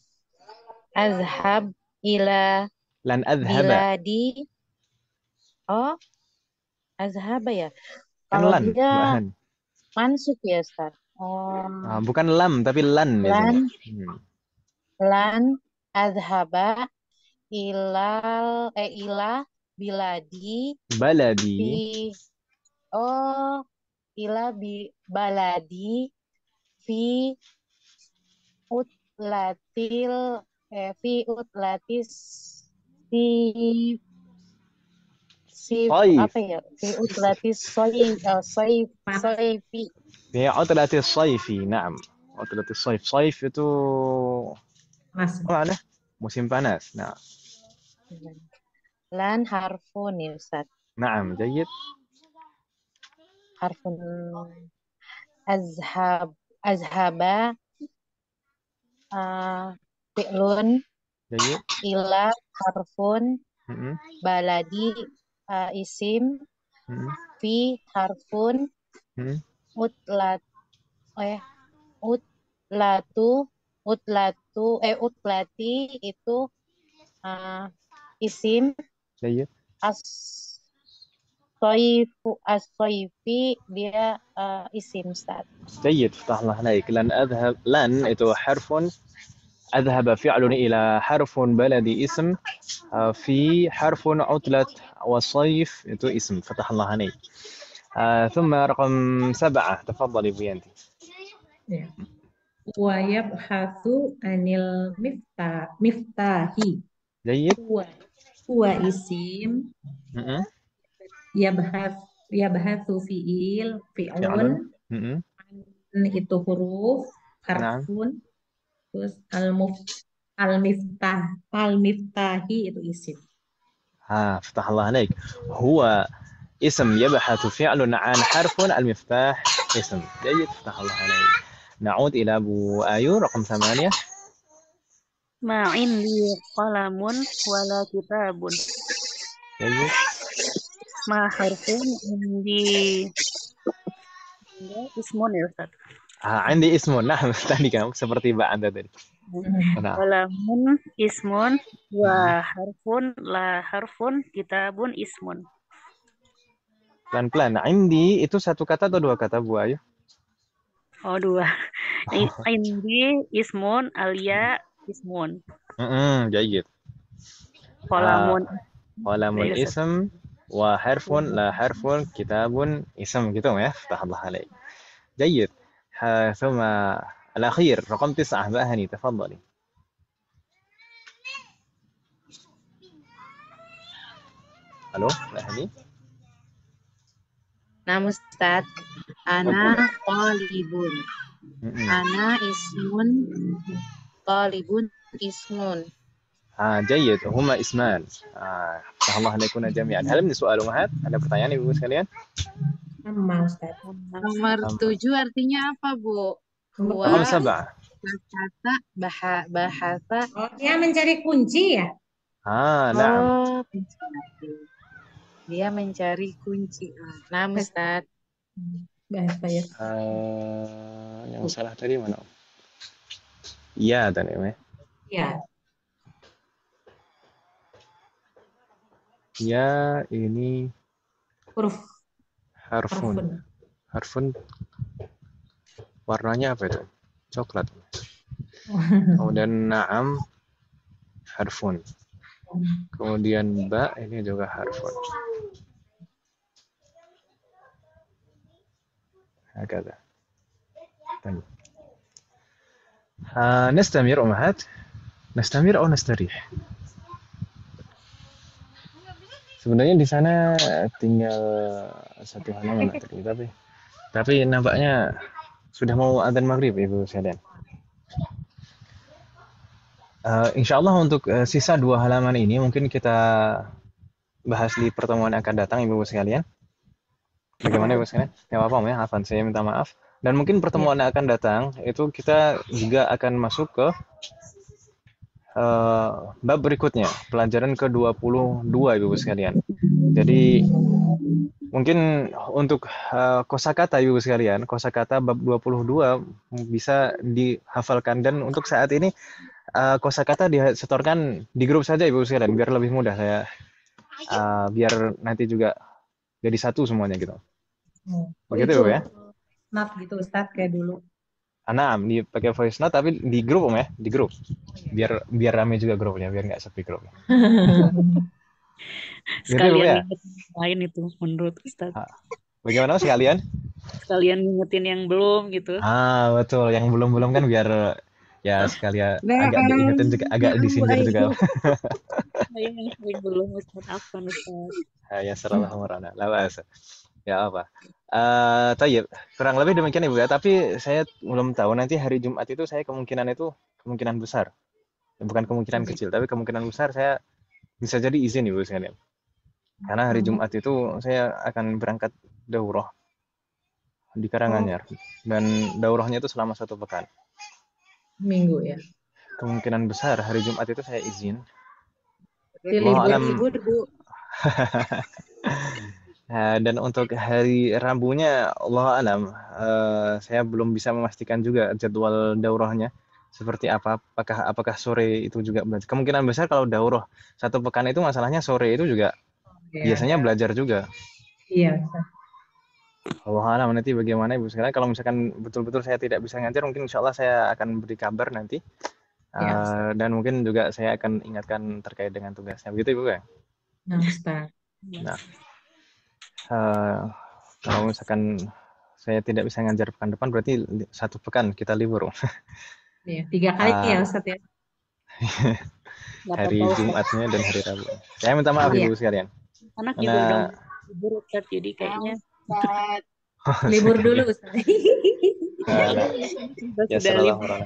S2: azhab ila
S1: لن أذهب.
S2: biladi. Oh, azhab ya.
S1: kan
S2: Kalau
S1: lan
S2: dia
S1: Mbak Han.
S2: mansuk ya, Ustaz. Oh,
S1: Bukan lam, tapi lan di sini.
S2: lan lan adhaba ila biladi
S1: Baladi.
S2: fi oh ila baladi fi utlatil fi utlatis si
S1: Saif.
S2: apa ya fi utlatis soifi
S1: Fi utlatis saifi. Naam. Utlatis saif. Saif itu
S3: Mas.
S1: apa makna? Musim panas. Nah.
S2: lan harfun ya Ustaz.
S1: Naam, jayyid.
S2: Harfun azhaba fi'lun
S1: Jayyid.
S2: ila harfun
S1: Mm-mm.
S2: baladi isim
S1: Mm-mm.
S2: fi harfun
S1: Mm-mm.
S2: utlat utlatu utlati itu isim
S1: Jayyid.
S2: as soifi dia isim Ustaz.
S1: جيد فتح الله عليك لن أذهب لن itu حرف أذهب فعل إلى حرف بلدي اسم في حرف عطلة والصيف itu اسم فتح الله عليك ثم رقم 7 تفضلي بوينتي
S3: Ya. Wa yabhathu anil miftahi.
S1: جيد
S3: Huwa isim.
S1: م-م.
S3: Yabhathu fi'lun.
S1: فعل م-م.
S3: Itu huruf.
S1: نعم
S3: Harfun. Terus al-miftahi itu isim.
S1: فتح الله عليك هو اسم يبحث فعل عن حرف المفتاح اسم جيد فتح الله عليك نعود إلى أبو آيو رقم 8
S4: Ma indi qalamun wala kitabun.
S1: جيد
S4: Ma harfun indi ismun ya Ustaz.
S1: عندي اسم نعم tadi kan seperti Mbak Anda tadi. Nah,
S4: Qalamun ismun wa harfun la harfun kitabun ismun.
S1: pelan-pelan. Nah, indi itu satu kata atau dua kata Bu Ayu?
S4: Oh, dua. Indi ismun alia ismun.
S1: جيد.
S4: Qalamun
S1: Qalamun
S4: ya Ustaz.
S1: ism wa harfun la harfun kitabun ism gitu ya. فتح الله عليك. جيد. ثم الأخير رقم 9 بقى هني تفضلي. ألو بقى هني.
S2: Nah Ustaz, ana talibun. Ana ismun talibun ismun.
S1: جيد هما اسمان فتح الله عليكم جميعا. هل من سؤال أمهات؟ Ada pertanyaan Ibu sekalian?
S3: Sama Ustaz.
S2: Nomor 7 artinya apa, Bu?
S1: رقم
S2: Huwa
S1: 7.
S2: kata bahasa.
S3: Oh, dia mencari kunci ya?
S1: نعم.
S2: Oh, dia mencari kunci. Nah, Ustaz.
S3: Bahasa ya.
S1: Yang salah tadi mana? Iya tadi ya.
S3: Ya.
S1: Ya ini
S3: Huruf
S1: harfun. Harfun warnanya apa itu? Coklat. Kemudian na'am harfun. Kemudian ba ini juga harfun. هكذا. طيب. نستمر أمهات. نستمر أو نستريح. Sebenarnya di sana tinggal satu halaman tadi, tapi nampaknya sudah mau adzan maghrib Ibu sekalian. Insya Allah untuk sisa 2 halaman ini mungkin kita bahas di pertemuan akan datang Ibu sekalian. Bagaimana Ibu sekalian? Ya apa-apa ya, Afan, saya minta maaf. Dan mungkin pertemuan yang akan datang itu kita juga akan masuk ke bab berikutnya, pelajaran ke-22 Ibu sekalian. Jadi mungkin untuk kosakata Ibu sekalian, kosakata bab 22 bisa dihafalkan, dan untuk saat ini kosakata disetorkan di grup saja Ibu sekalian biar lebih mudah saya biar nanti juga jadi satu semuanya gitu. Begitu Ibu ya?
S3: Not gitu Ustaz kayak dulu.
S1: Dipakai voice note tapi di grup Om ya, di grup. Biar rame juga grupnya, biar nggak sepi grupnya. Gitu ya, Bu
S4: Sekalian
S1: ya?
S4: ngingetin yang lain itu menurut Ustadz.
S1: Ah, Bagaimana sekalian?
S4: Sekalian ngingetin yang belum gitu.
S1: Betul. Yang belum-belum kan biar ya sekalian agak diingetin juga, agak disindir juga.
S4: Saya yang sering belum Ustadz apa Ustadz.
S1: Ya salah marana. La ba'asa. Ya apa? Tayyib. Kurang lebih demikian Ibu ya. Tapi saya belum tahu nanti hari Jumat itu saya kemungkinan besar. Bukan kemungkinan kecil, tapi kemungkinan besar saya bisa jadi izin Ibu sekalian. Karena hari Jumat itu saya akan berangkat daurah di Karanganyar dan daurahnya itu selama 1 pekan.
S3: Minggu ya.
S1: Kemungkinan besar hari Jumat itu saya izin.
S3: Libur
S1: alam.
S3: libur Bu.
S1: Dan untuk hari Rabunya Allah alam, saya belum bisa memastikan juga jadwal daurahnya seperti apa. Apakah sore itu juga belajar? Kemungkinan besar kalau daurah 1 pekan itu masalahnya sore itu juga biasanya belajar juga.
S3: Iya.
S1: Allah alam nanti bagaimana Ibu sekalian. Kalau misalkan betul-betul saya tidak bisa ngajar, mungkin insya Allah saya akan beri kabar nanti. Dan mungkin juga saya akan ingatkan terkait dengan tugasnya. Begitu Ibu ya?
S3: Nah, Ustaz.
S1: Nah, kalau misalkan saya tidak bisa ngajar pekan depan, berarti 1 pekan kita libur.
S3: Iya, 3 kali ya Ustaz ya.
S1: Hari Jumatnya dan hari Rabu. Saya minta maaf Ibu sekalian.
S4: Anak juga udah libur Ustaz, jadi kayaknya
S3: libur dulu Ustaz.
S1: Ya salah orang.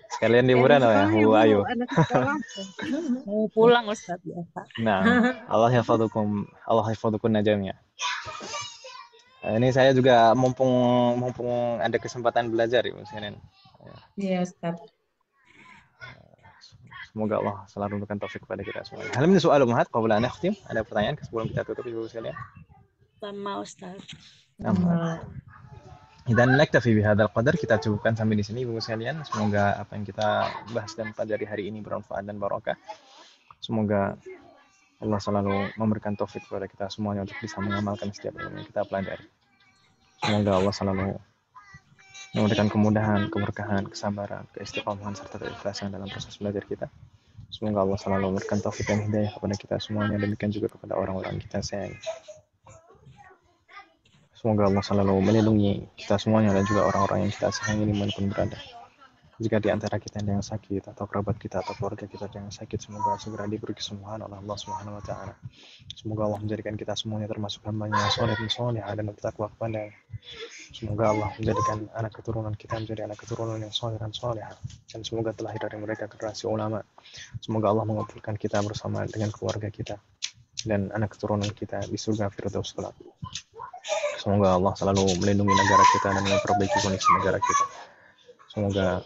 S1: Sekalian liburan ya, Bu Ayu.
S4: Mau pulang Ustaz biasa.
S1: Nah, Allah hafadhukum najamnya. Ini saya juga mumpung ada kesempatan belajar Ibu sekalian.
S3: Iya Ustaz.
S1: Semoga Allah selalu memberikan taufik kepada kita semua. Hal min soal umhat qabla an nakhtim? Ada pertanyaan sebelum kita tutup Ibu sekalian?
S4: Sama Ustaz.
S1: Dan naktafi bihadzal qadar, kita cukupkan sampai di sini Ibu sekalian. Semoga apa yang kita bahas dan pelajari hari ini bermanfaat dan barokah. Semoga Allah selalu memberikan taufik kepada kita semuanya untuk bisa mengamalkan setiap ilmu yang kita pelajari. Semoga Allah selalu memberikan kemudahan, keberkahan, kesabaran, keistiqomahan serta keikhlasan dalam proses belajar kita. Semoga Allah selalu memberikan taufik dan hidayah kepada kita semuanya, demikian juga kepada orang-orang kita sayangi. Semoga Allah selalu melindungi kita semuanya dan juga orang-orang yang kita sayangi dimanapun berada. Jika di antara kita ada yang sakit atau kerabat kita atau keluarga kita ada yang sakit, semoga segera diberi kesembuhan oleh Allah Subhanahu wa taala. Semoga Allah menjadikan kita semuanya termasuk hamba-Nya yang saleh dan salehah dan bertakwa kepada. Semoga Allah menjadikan anak keturunan kita menjadi anak keturunan yang saleh dan salehah, dan semoga terlahir dari mereka generasi ulama. Semoga Allah mengumpulkan kita bersama dengan keluarga kita dan anak keturunan kita di surga Firdaus kelak. Semoga Allah selalu melindungi negara kita dan memperbaiki kondisi negara kita. Semoga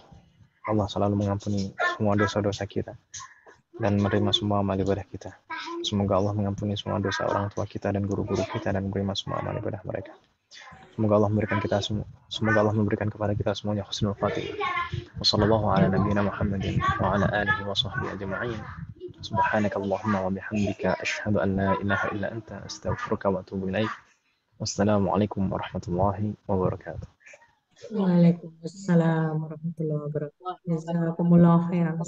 S1: Allah selalu mengampuni semua dosa-dosa kita dan menerima semua amal ibadah kita. Semoga Allah mengampuni semua dosa orang tua kita dan guru-guru kita dan menerima semua amal ibadah mereka. Semoga Allah memberikan kepada kita semuanya husnul khatimah. Wassallallahu ala nabiyyina Muhammadin wa ala alihi wa sahbihi ajma'in. Subhanakallahumma wa bihamdika asyhadu an la ilaha illa anta astaghfiruka wa atubu ilaik. Wassalamualaikum warahmatullahi wabarakatuh.
S3: Waalaikumsalam warahmatullahi wabarakatuh. Jazakumullah khairan.